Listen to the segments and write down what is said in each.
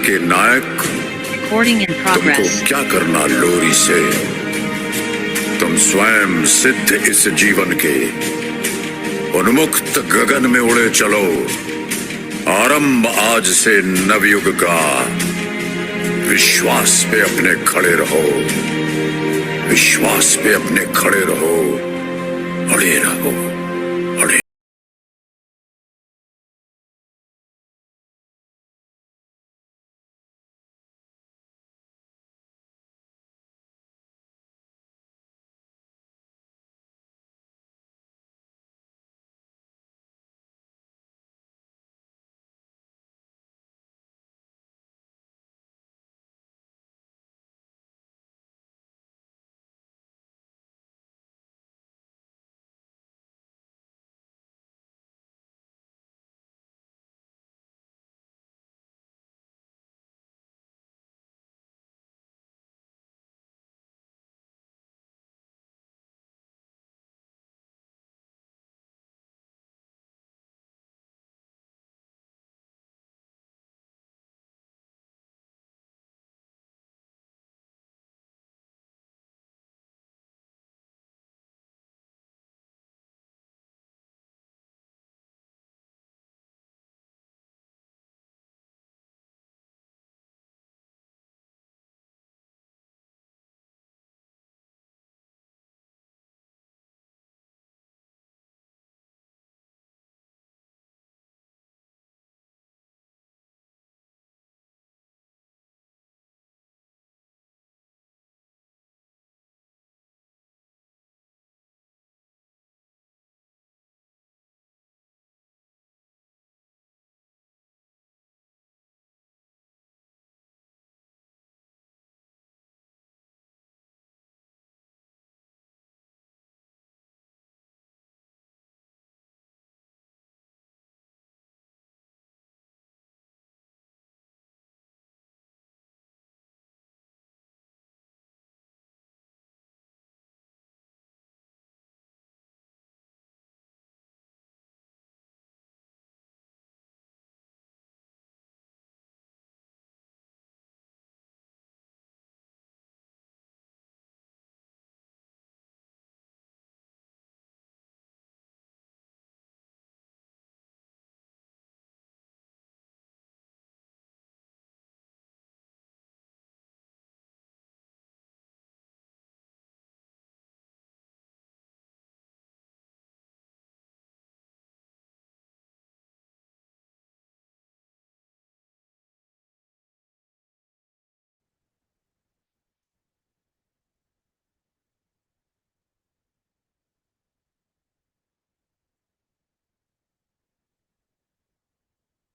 के नायक, Recording in progress. तुमको क्या करना लोरी से, तुम स्वयं सिद्ध इस जीवन के, उन्मुक्त गगन में उड़े चलो। आरंभ आज से नवयुग का, विश्वास पे अपने खड़े रहो, विश्वास पे अपने खड़े रहो, अड़े रहो, अड़े।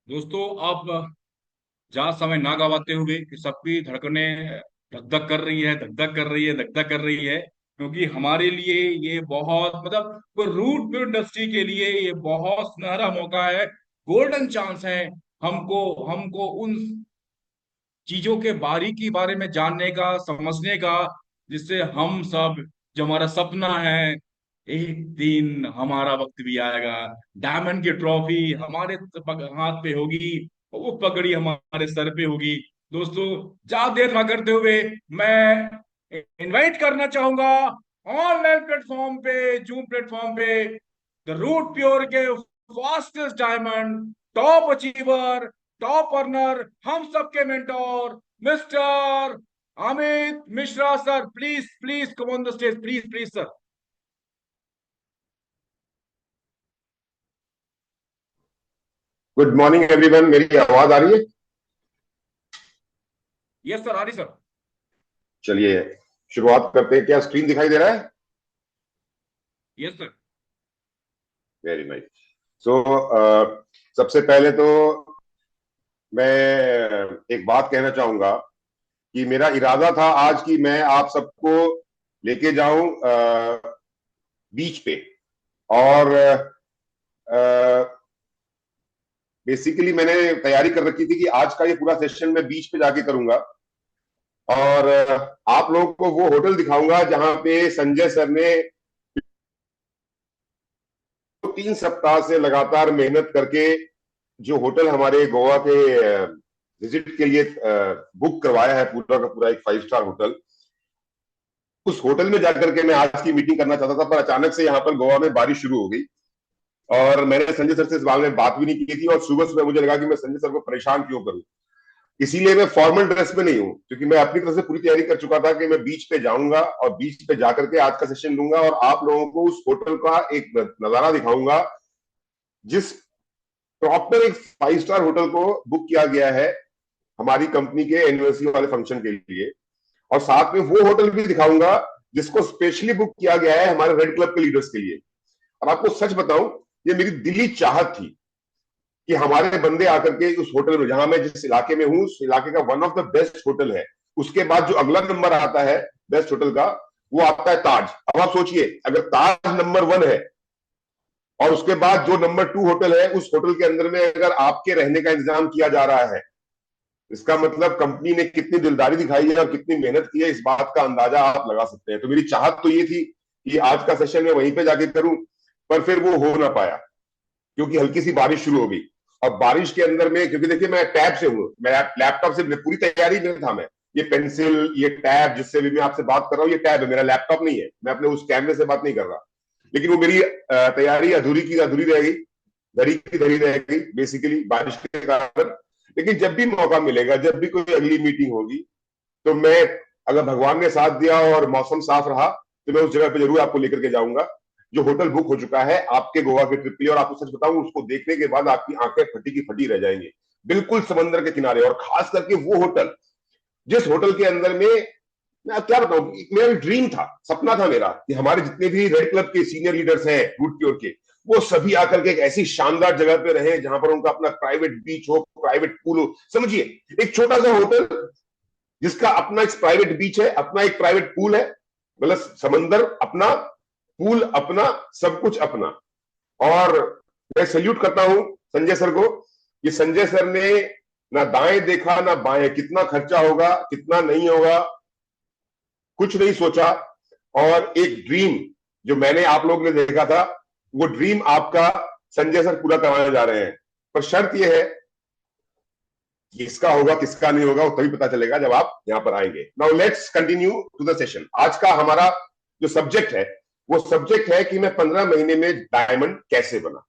दोस्तों, आप जहाँ समय ना गवाते हुए कि सबकी धड़कनें धक धक कर रही है, धक धक कर रही है, धक धक कर रही है, क्योंकि हमारे लिए ये बहुत मतलब कोई रूट इंडस्ट्री के लिए ये बहुत सुनहरा मौका है, गोल्डन चांस है। हमको हमको उन चीजों के बारीकी बारे में जानने का, समझने का, जिससे हम सब, जो हमारा सपना है, एक दिन हमारा वक्त भी आएगा, डायमंड की ट्रॉफी हमारे हाथ पे होगी, वो पगड़ी हमारे सर पे होगी। दोस्तों, ज्यादा देर ना करते हुए मैं इनवाइट करना चाहूंगा ऑनलाइन प्लेटफॉर्म पे, जूम प्लेटफॉर्म पे, द रूट प्योर के fastest diamond, top achiever, top earner, हम सबके mentor, mister Amit Mishra sir. Please please come on the stage, please please sir. Good morning everyone. मेरी आवाज आ रही है? यस सर, आ रही सर। चलिए शुरुआत करते हैं। क्या स्क्रीन दिखाई दे रहा है? Yes sir. Very nice. So सबसे पहले तो मैं एक बात कहना चाहूंगा कि मेरा इरादा था आज की मैं आप सबको लेके जाऊं बीच पे, और बेसिकली मैंने तैयारी कर रखी थी कि आज का ये पूरा सेशन मैं बीच पे जाके करूंगा, और आप लोगों को वो होटल दिखाऊंगा जहां पे संजय सर ने 3 सप्ताह से लगातार मेहनत करके जो होटल हमारे गोवा के विजिट के लिए बुक करवाया है पूरा का पूरा एक 5 स्टार होटल। उस होटल में जाकर के मैं आज की मीटिंग करना चाहता था, पर अचानक से यहाँ पर गोवा में बारिश शुरू हो गई और मैंने संजय सर से इस बारे में बात भी नहीं की थी, और सुबह सुबह मुझे लगा कि मैं संजय सर को परेशान क्यों करूं। इसीलिए मैं फॉर्मल ड्रेस में नहीं हूं, क्योंकि मैं अपनी तरफ से पूरी तैयारी कर चुका था कि मैं बीच पे जाऊंगा और बीच पे जाकर के आज का सेशन लूंगा और आप लोगों को उस होटल का एक नजारा दिखाऊंगा जिस प्रॉपर एक 5 स्टार होटल को बुक किया गया है हमारी कंपनी के एनिवर्सरी वाले फंक्शन के लिए। और साथ में वो होटल भी दिखाऊंगा जिसको स्पेशली बुक किया गया है हमारे रेड क्लब के लीडर्स के लिए। और आपको सच बताऊं, ये मेरी दिली चाहत थी कि हमारे बंदे आकर के उस होटल में, जहां मैं जिस इलाके में हूं उस इलाके का one of the best hotel है, उसके बाद जो अगला नंबर आता है बेस्ट होटल का, वो आता है ताज। अब आप सोचिए, अगर ताज नंबर 1 है और उसके बाद जो नंबर 2 होटल है, उस होटल के अंदर में अगर आपके रहने का इंतजाम किया जा रहा है, इसका मतलब कंपनी ने कितनी दिलदारी दिखाई है और कितनी मेहनत की है, इस बात का अंदाजा आप लगा सकते हैं। तो मेरी चाहत तो ये थी कि आज का सेशन मैं वहीं पे जाके करूं, पर फिर वो हो ना पाया क्योंकि हल्की सी बारिश शुरू हो गई। और बारिश के अंदर में, क्योंकि देखिए मैं टैब से हूँ, मैं लैपटॉप से पूरी तैयारी में था, मैं ये पेंसिल, ये टैब जिससे भी मैं आपसे बात कर रहा हूँ, ये टैब है, मेरा लैपटॉप नहीं है, मैं अपने उस कैमरे से बात नहीं कर रहा। लेकिन वो मेरी तैयारी अधूरी की अधूरी रह गई, धरी की धरी रह गई बेसिकली बारिश के कारण। लेकिन जब भी मौका मिलेगा, जब भी कोई अगली मीटिंग होगी, तो मैं, अगर भगवान ने साथ दिया और मौसम साफ रहा, तो मैं उस जगह पे जरूर आपको लेकर के जाऊंगा जो होटल बुक हो चुका है आपके गोवा के ट्रिप के लिए। और आपको सच बताऊं, उसको देखने के बाद आपकी आंखें फटी की फटी रह जाएंगी, बिल्कुल समंदर के किनारे। और खास करके वो होटल, जिस होटल के अंदर में, मैं क्या बताऊं, मेरा ड्रीम था, सपना था मेरा कि हमारे जितने भी रेड क्लब के सीनियर लीडर्स हैं गुड की ओर के, वो सभी आकर के एक ऐसी शानदार जगह पे रहे जहां पर उनका अपना प्राइवेट बीच हो, प्राइवेट पूल हो। समझिए, एक छोटा सा होटल जिसका अपना एक प्राइवेट बीच है, अपना एक प्राइवेट पूल है, मतलब समंदर अपना, पूल अपना, सब कुछ अपना। और मैं सल्यूट करता हूं संजय सर को कि संजय सर ने ना दाएं देखा ना बाएं, कितना खर्चा होगा कितना नहीं होगा कुछ नहीं सोचा, और एक ड्रीम जो मैंने आप लोगों ने देखा था, वो ड्रीम आपका संजय सर पूरा करवाने जा रहे हैं। पर शर्त यह है कि किसका होगा किसका नहीं होगा वो तभी पता चलेगा जब आप यहां पर आएंगे। Now let's continue to the session. आज का हमारा जो सब्जेक्ट है, वो सब्जेक्ट है कि मैं 15 महीने में डायमंड कैसे बना।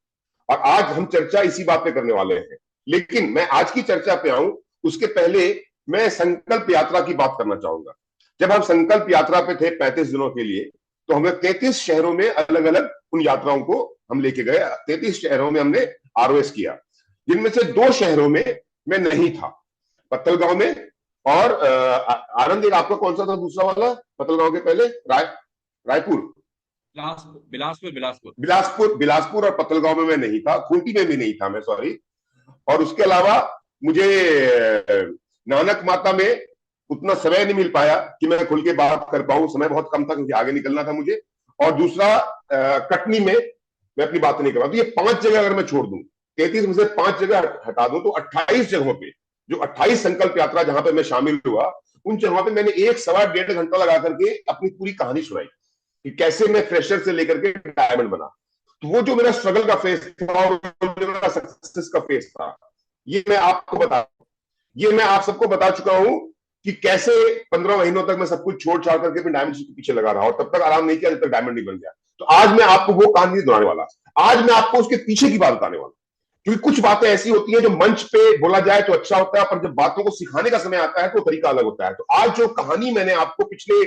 और आज हम चर्चा इसी बात पे करने वाले हैं। लेकिन मैं आज की चर्चा पे आऊं उसके पहले मैं संकल्प यात्रा की बात करना चाहूंगा। जब हम संकल्प यात्रा पे थे 35 दिनों के लिए, तो हमें 33 शहरों में अलग अलग उन यात्राओं को हम लेके गए। 33 शहरों में हमने आरओएस किया, जिनमें से 2 शहरों में मैं नहीं था, पत्तलगांव में और आनंद। एक आपका कौन सा था दूसरा वाला, पत्तलगांव के पहले? रायपुर, बिलासपुर बिलासपुर बिलासपुर बिलासपुर बिलासपुर और पत्तलगांव में मैं नहीं था, खूंटी में भी नहीं था मैं, सॉरी। और उसके अलावा मुझे नानक माता में उतना समय नहीं मिल पाया कि मैं खुल के बात कर पाऊं, समय बहुत कम था क्योंकि आगे निकलना था मुझे। और दूसरा कटनी में मैं अपनी बात नहीं कर रहा। तो ये 5 जगह अगर मैं छोड़ दूं, 33 में से 5 जगह हटा दूं, तो 28 जगहों पे, जो 28 संकल्प यात्रा जहां पे मैं शामिल हुआ, उन जगहों पे मैंने 1 सवा 1.5 घंटा लगा करके अपनी पूरी कहानी सुनाई कि कैसे मैं फ्रेशर से लेकर के डायमंड बना। तो वो जो मेरा स्ट्रगल का फेस था और जो मेरा सक्सेस का फेस था, ये मैं आपको बता, ये मैं आप सबको बता चुका हूं कि कैसे 15 महीनों तक मैं सब कुछ छोड़ छाड़ करके अपने डायमंड के पीछे लगा रहा और तब तक आराम नहीं किया जब तक डायमंड नहीं बन गया। तो आज मैं आपको वो कहानी दोहराने वाला, आज मैं आपको उसके पीछे की बात बताने वाला। क्योंकि कुछ बातें ऐसी होती हैं जो मंच पे बोला जाए तो अच्छा होता है, पर जब बातों को सिखाने का समय आता है तो तरीका अलग होता है। तो आज जो कहानी मैंने आपको पिछले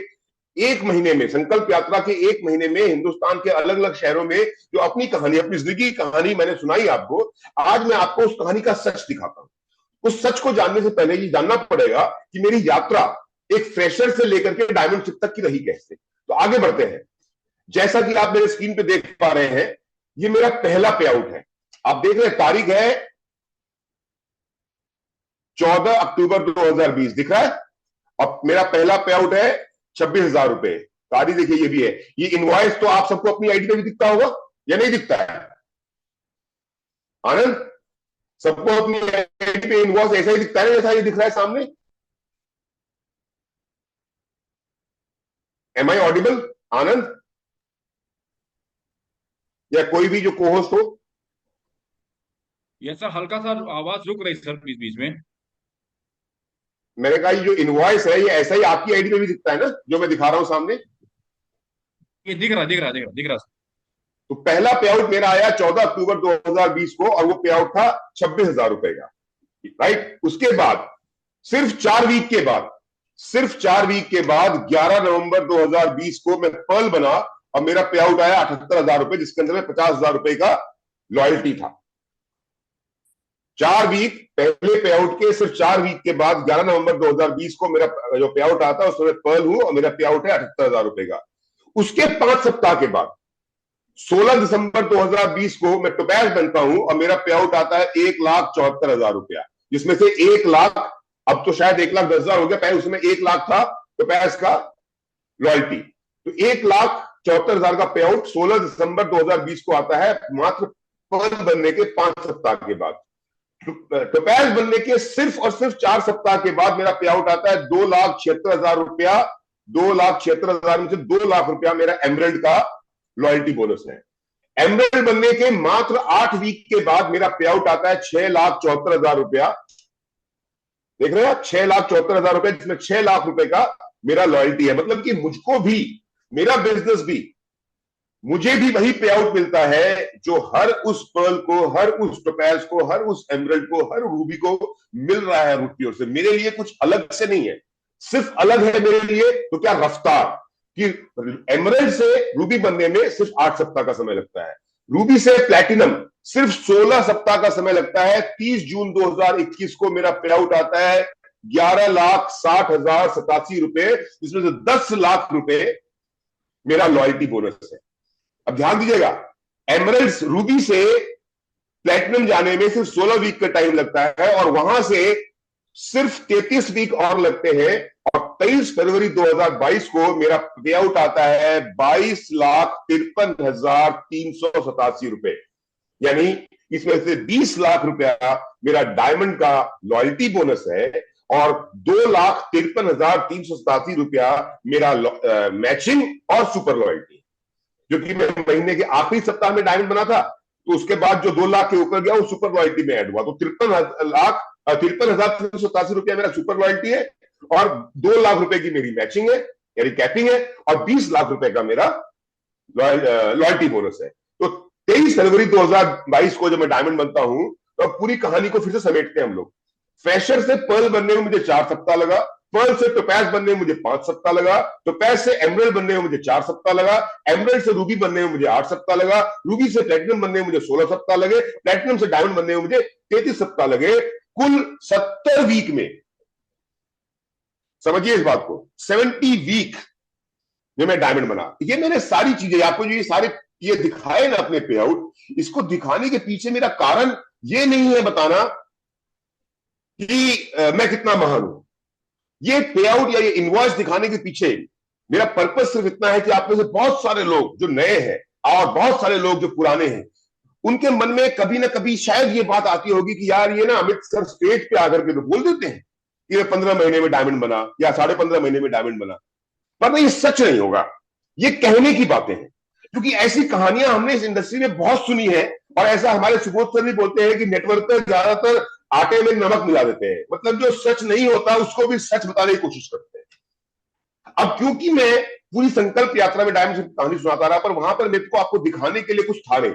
1 महीने में, संकल्प यात्रा के 1 महीने में हिंदुस्तान के अलग अलग शहरों में जो अपनी कहानी, अपनी जिंदगी की कहानी मैंने सुनाई आपको, आज मैं आपको उस कहानी का सच दिखाता हूं। उस सच को जानने से पहले ये जानना पड़ेगा कि मेरी यात्रा एक फ्रेशर से लेकर के डायमंड शिप तक की रही कैसे। तो आगे बढ़ते हैं। जैसा कि आप मेरे स्क्रीन पे देख पा रहे हैं, ये मेरा पहला पे आउट है। आप देख रहे हैं तारीख है 14 अक्टूबर 2020, दिख रहा है। और मेरा पहला पे आउट है 26,000 रुपए। तारीख देखिए, ये भी है। ये इनवॉइस तो आप सबको अपनी आईडी पे भी दिखता होगा या नहीं दिखता है आनंद? सबको अपनी आईडी पे इनवॉइस ऐसा ही दिखता है जैसा ये दिख रहा है सामने? एम आई ऑडिबल आनंद, या कोई भी जो कोहोस्ट हो? ये सर हल्का सा आवाज रुक रही सर बीच बीच में। मैंने कहा ये जो इनवॉइस है ये ऐसा ही आपकी आईडी पे भी दिखता है ना, जो मैं दिखा रहा हूं सामने? ये दिख रहा दिख रहा दिख रहा दिख रहा। तो पहला पे आउट मेरा आया 14 अक्टूबर 2020 को, और वो पे आउट था 26,000 रुपए का, राइट। उसके बाद सिर्फ 4 वीक के बाद, सिर्फ 4 वीक के बाद 11 नवंबर 2020 को मैं पर्ल बना और मेरा पे आउट आया 78,000 रुपए, जिसके अंदर में 50,000 रुपए का लॉयल्टी था। 4 वीक पहले पे आउट के, सिर्फ 4 वीक के बाद 11 नवंबर 2020 को मेरा जो पे आउट आता है उसमें पर्ल हूं और मेरा पे आउट है 78,000 रुपए का। उसके 5 सप्ताह के बाद 16 दिसंबर 2020 को मैं टोपैज बनता हूं और मेरा पे आउट आता है 1,74,000 रुपया, जिसमें से 1,00,000, अब तो शायद 1,10,000 हो गया, पहले उसमें 1,00,000 था टोपैज का लॉयल्टी। तो 1,74,000 का पे आउट 16 दिसंबर 2020 को आता है, मात्र पर्ल बनने के 5 सप्ताह के बाद। टोपैज बनने के सिर्फ और सिर्फ 4 सप्ताह के बाद मेरा पे आउट आता है 2,76,000 रुपया। 2,76,000 में से 2,00,000 रुपया मेरा एमरल्ड का लॉयल्टी बोनस है। एमरल्ड बनने के मात्र 8 वीक के बाद मेरा पे आउट आता है 6,74,000 रुपया। देख रहे हो, 6,74,000 रुपए, जिसमें 6,00,000 रुपए का मेरा लॉयल्टी है। मतलब कि मुझको भी, मेरा बिजनेस भी, मुझे भी वही पे आउट मिलता है जो हर उस पर्ल को, हर उस टोपैज को, हर उस एमरल्ड को, हर रूबी को मिल रहा है रूट की ओर से। मेरे लिए कुछ अलग से नहीं है, सिर्फ अलग है मेरे लिए तो क्या, रफ्तार, कि एमरल्ड से रूबी बनने में सिर्फ 8 सप्ताह का समय लगता है, रूबी से प्लैटिनम सिर्फ 16 सप्ताह का समय लगता है। 30 जून 2021 को मेरा पे आउट आता है 11,60,087 रुपए, जिसमें से 10,00,000 रुपए मेरा लॉयल्टी बोनस है। अब ध्यान दीजिएगा, एमरल्ड रूबी से प्लैटिनम जाने में सिर्फ 16 वीक का टाइम लगता है, और वहां से सिर्फ 33 वीक और लगते हैं, और 23 फरवरी 2022 को मेरा पे आउट आता है 22,53,387 रुपए। यानी इसमें से 20,00,000 रुपया मेरा डायमंड का लॉयल्टी बोनस है, और 2,53,387 रुपया मेरा मैचिंग और सुपर लॉयल्टी, जो कि मैं महीने के आखिरी सप्ताह में डायमंड बना था, तो उसके बाद जो 2,00,000 के ऊपर गया वो सुपर लॉयल्टी में ऐड हुआ, तो 53,387 रुपया मेरा सुपर लॉयल्टी है, और 2,00,000 रुपए की मेरी मैचिंग है यानी कैपिंग है, और 20,00,000 रुपए का मेरा लॉयल्टी बोनस है। तो 23 फरवरी 2022 को जब मैं डायमंड बनता हूं, तो अब पूरी कहानी को फिर से समेटते हैं हम लोग। फ्रेशर से पर्ल बनने में मुझे 4 सप्ताह लगा, पर्ल से टोपैज बनने में मुझे 5 सप्ताह लगा, टोपैज से एमरल्ड बनने में मुझे 4 सप्ताह लगा, एमरल्ड से रूबी बनने में मुझे 8 सप्ताह लगा, रूबी से प्लैटिनम बनने में मुझे 16 सप्ताह लगे, प्लैटिनम से डायमंड बनने में मुझे 33 सप्ताह लगे। कुल 70 वीक में, समझिए इस बात को, 70 वीक में मैं डायमंड बना। ये मैंने सारी चीजें आपको जो ये सारे ये दिखाए ना अपने पे आउट, इसको दिखाने के पीछे मेरा कारण ये नहीं है बताना कि मैं कितना महान हूं। ये पे आउट या ये इनवॉइस दिखाने के पीछे मेरा पर्पस सिर्फ इतना है कि आप में से बहुत सारे लोग जो नए हैं और बहुत सारे लोग जो पुराने हैं, उनके मन में कभी ना कभी शायद ये बात आती होगी कि यार ये ना अमित सर स्टेज पे आकर के तो बोल देते हैं कि मैं 15 महीने में डायमंड बना या 15.5 महीने में डायमंड बना, पर नहीं, ये सच नहीं होगा, ये कहने की बातें हैं। क्योंकि ऐसी कहानियां हमने इस इंडस्ट्री में बहुत सुनी है, और ऐसा हमारे सुबोध सर भी बोलते हैं कि नेटवर्क पर ज्यादातर आटे में नमक मिला देते हैं, मतलब जो सच नहीं होता उसको भी सच बताने की कोशिश करते हैं। अब क्योंकि मैं पूरी संकल्प यात्रा में डायमंड की कहानी सुनाता रहा, पर वहां पर मेरे को आपको दिखाने के लिए कुछ था नहीं,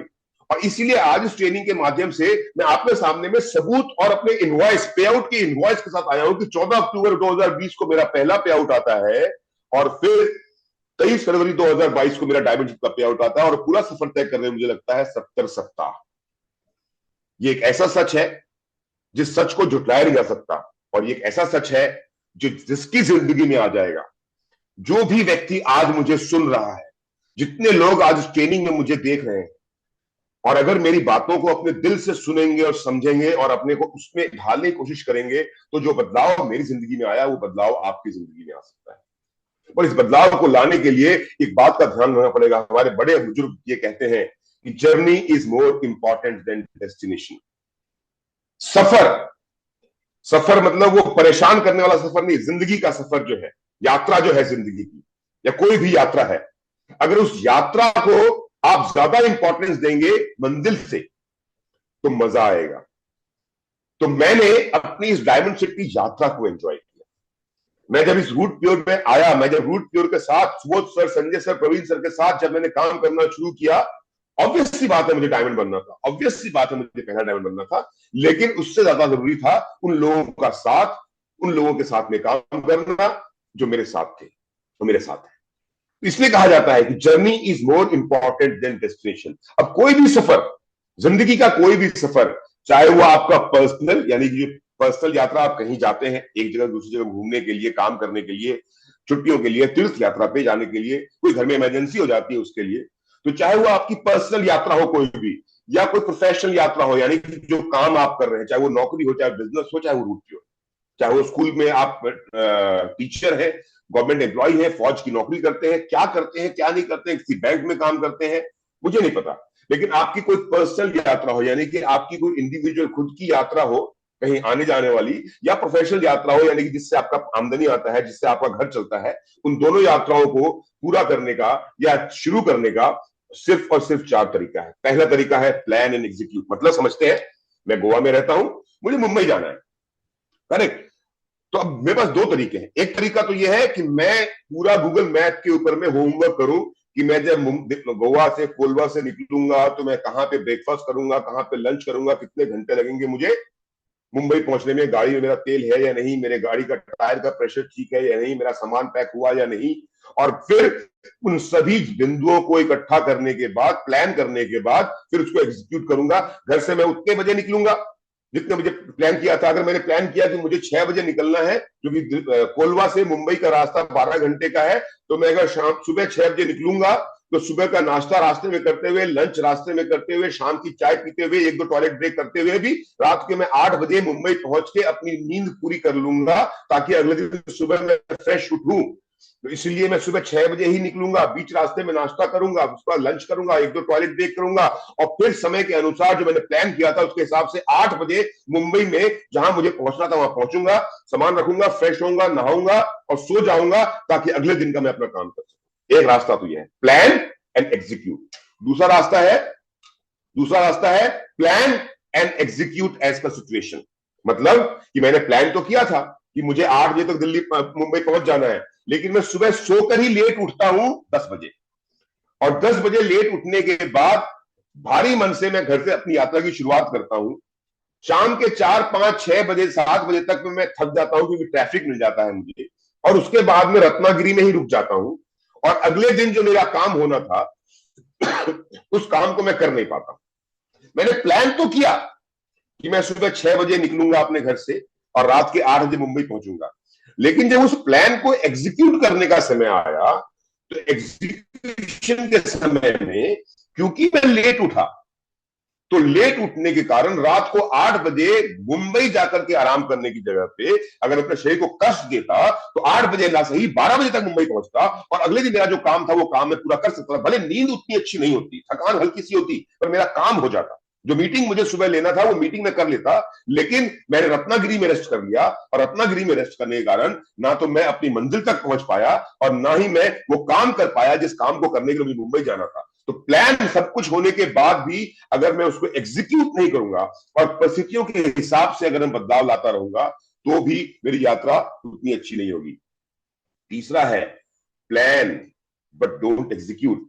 और इसीलिए आज इस ट्रेनिंग के माध्यम से मैं आपके सामने में सबूत और अपने इनवॉइस, पे आउट की इनवॉइस के साथ आया हूं कि 14 अक्टूबर 2020 को मेरा पहला पे आउट आता है, और फिर 23 फरवरी 2022 को मेरा डायमंड का पे आउट आता है, और पूरा सफर तय करने में मुझे लगता है 70 सप्ताह। ये एक ऐसा सच है जिस सच को झुटलाया नहीं जा सकता, और ये एक ऐसा सच है जो जिसकी जिंदगी में आ जाएगा। जो भी व्यक्ति आज मुझे सुन रहा है, जितने लोग आज इस ट्रेनिंग में मुझे देख रहे हैं, और अगर मेरी बातों को अपने दिल से सुनेंगे और समझेंगे और अपने को उसमें ढालने की कोशिश करेंगे, तो जो बदलाव मेरी जिंदगी में आया वो बदलाव आपकी जिंदगी में आ सकता है। और इस बदलाव को लाने के लिए एक बात का ध्यान रखना पड़ेगा। हमारे बड़े बुजुर्ग ये कहते हैं कि journey is more important than destination. सफर मतलब वो परेशान करने वाला सफर नहीं, जिंदगी का सफर जो है, यात्रा जो है जिंदगी की, या कोई भी यात्रा है, अगर उस यात्रा को आप ज्यादा इंपॉर्टेंस देंगे मंजिल से, तो मजा आएगा। तो मैंने अपनी इस डायमंड शिप की यात्रा को एंजॉय किया, मैं जब इस रूट प्योर में आया, मैं जब रूट प्योर के साथ Subodh sir, Sanjay sir, Praveen sir के साथ जब मैंने काम करना शुरू किया, ऑब्वियस सी बात है मुझे डायमंड बनना था, ऑब्वियस सी बात है मुझे पहला डायमंड बनना था, लेकिन उससे ज्यादा जरूरी था उन लोगों का साथ, उन लोगों के साथ में काम करना जो मेरे साथ थे, वो मेरे साथ है। इसलिए कहा जाता है कि journey is more important than destination. अब कोई भी सफर, जिंदगी का कोई भी सफर, चाहे वो आपका पर्सनल, यानी कि पर्सनल यात्रा, आप कहीं जाते हैं एक जगह दूसरी जगह घूमने के लिए, काम करने के लिए, छुट्टियों के लिए, तीर्थ यात्रा पे जाने के लिए, कोई घर में इमरजेंसी हो जाती है उसके लिए, तो चाहे वो आपकी पर्सनल यात्रा हो कोई भी, या कोई प्रोफेशनल यात्रा हो, यानी कि जो काम आप कर रहे हैं, चाहे वो नौकरी हो, चाहे बिजनेस हो, चाहे वो रूट हो, चाहे वो स्कूल में आप टीचर है, गवर्नमेंट एम्प्लॉय है, फौज की नौकरी करते हैं, क्या करते हैं क्या नहीं करते हैं, किसी बैंक में काम करते हैं, मुझे नहीं पता, लेकिन आपकी कोई पर्सनल यात्रा हो, यानी कि आपकी कोई इंडिविजुअल खुद की यात्रा हो कहीं आने जाने वाली, या प्रोफेशनल यात्रा हो, यानी कि जिससे आपका आमदनी आता है, जिससे आपका घर चलता है, उन दोनों यात्राओं को पूरा करने का या शुरू करने का सिर्फ और सिर्फ चार तरीका है। पहला तरीका है प्लान एंड एग्जीक्यूट। मतलब समझते हैं, मैं गोवा में रहता हूं, मुझे मुंबई जाना है, करेक्ट? तो अब मेरे पास दो तरीके हैं। एक तरीका तो यह है कि मैं पूरा गूगल मैप के ऊपर में होमवर्क करूं कि मैं जब गोवा से, कोलवा से निकलूंगा तो मैं कहां पे ब्रेकफास्ट करूंगा, कहां पे लंच करूंगा, कितने घंटे लगेंगे मुझे मुंबई पहुंचने में, गाड़ी में मेरा तेल है या नहीं, मेरे गाड़ी का टायर का प्रेशर ठीक है या नहीं, मेरा सामान पैक हुआ या नहीं, और फिर उन सभी बिंदुओं को इकट्ठा करने के बाद, प्लान करने के बाद, फिर उसको एग्जीक्यूट करूंगा। घर से मैं उतने बजे निकलूंगा जितने मुझे प्लान किया था। अगर मैंने प्लान किया कि मुझे 6 बजे निकलना है, क्योंकि कोलवा से मुंबई का रास्ता 12 घंटे का है, तो मैं अगर शाम सुबह 6 बजे निकलूंगा तो सुबह का नाश्ता रास्ते में करते हुए, लंच रास्ते में करते हुए, शाम की चाय पीते हुए, एक दो टॉयलेट ब्रेक करते हुए भी रात के मैं 8 बजे मुंबई पहुंच के अपनी नींद पूरी कर लूंगा, ताकि अगले दिन सुबह मैं फ्रेश उठूं। तो इसलिए मैं सुबह 6 बजे ही निकलूंगा, बीच रास्ते में नाश्ता करूंगा, उसके बाद लंच करूंगा, एक दो टॉयलेट ब्रेक करूंगा, और फिर समय के अनुसार जो मैंने प्लान किया था उसके हिसाब से 8 बजे मुंबई में जहां मुझे पहुंचना था वहां पहुंचूंगा, सामान रखूंगा, फ्रेश होऊंगा, नहाऊंगा और सो जाऊंगा, ताकि अगले दिन का मैं अपना काम कर सकूं। एक रास्ता तो यह है, प्लान एंड एग्जीक्यूट। दूसरा रास्ता है plan and execute as per situation. मतलब कि मैंने प्लान तो किया था कि मुझे 8 बजे तक दिल्ली मुंबई पहुंच जाना है, लेकिन मैं सुबह सोकर ही लेट उठता हूं 10 बजे, और 10 बजे लेट उठने के बाद भारी मन से मैं घर से अपनी यात्रा की शुरुआत करता हूं। शाम के 4, 5, 6 बजे, 7 बजे तक में मैं थक जाता हूं क्योंकि ट्रैफिक मिल जाता है मुझे, और उसके बाद में रत्नागिरी में ही रुक जाता हूं, और अगले दिन जो मेरा काम होना था उस काम को मैं कर नहीं पाता। मैंने प्लान तो किया कि मैं सुबह 6 बजे निकलूंगा अपने घर से और रात के 8 बजे मुंबई पहुंचूंगा, लेकिन जब उस प्लान को एग्जीक्यूट करने का समय आया, तो एग्जीक्यूशन के समय में क्योंकि मैं लेट उठा, तो लेट उठने के कारण रात को 8 बजे मुंबई जाकर के आराम करने की जगह पे अगर अपने शरीर को कष्ट देता, तो 8 बजे ना सही 12 बजे तक मुंबई पहुंचता, और अगले दिन मेरा जो काम था वो काम मैं पूरा कर सकता था। भले नींद उतनी अच्छी नहीं होती, थकान हल्की सी होती, पर मेरा काम हो जाता। जो मीटिंग मुझे सुबह लेना था वो मीटिंग में कर लेता, लेकिन मैंने रत्नागिरी में रेस्ट कर लिया, और रत्नागिरी में रेस्ट करने के कारण ना तो मैं अपनी मंजिल तक पहुंच पाया और ना ही मैं वो काम कर पाया जिस काम को करने के लिए मुझे मुंबई जाना था। तो प्लान सब कुछ होने के बाद भी अगर मैं उसको एग्जीक्यूट नहीं करूंगा और परिस्थितियों के हिसाब से अगर मैं बदलाव लाता रहूंगा, तो भी मेरी यात्रा उतनी अच्छी नहीं होगी। तीसरा है plan but don't execute.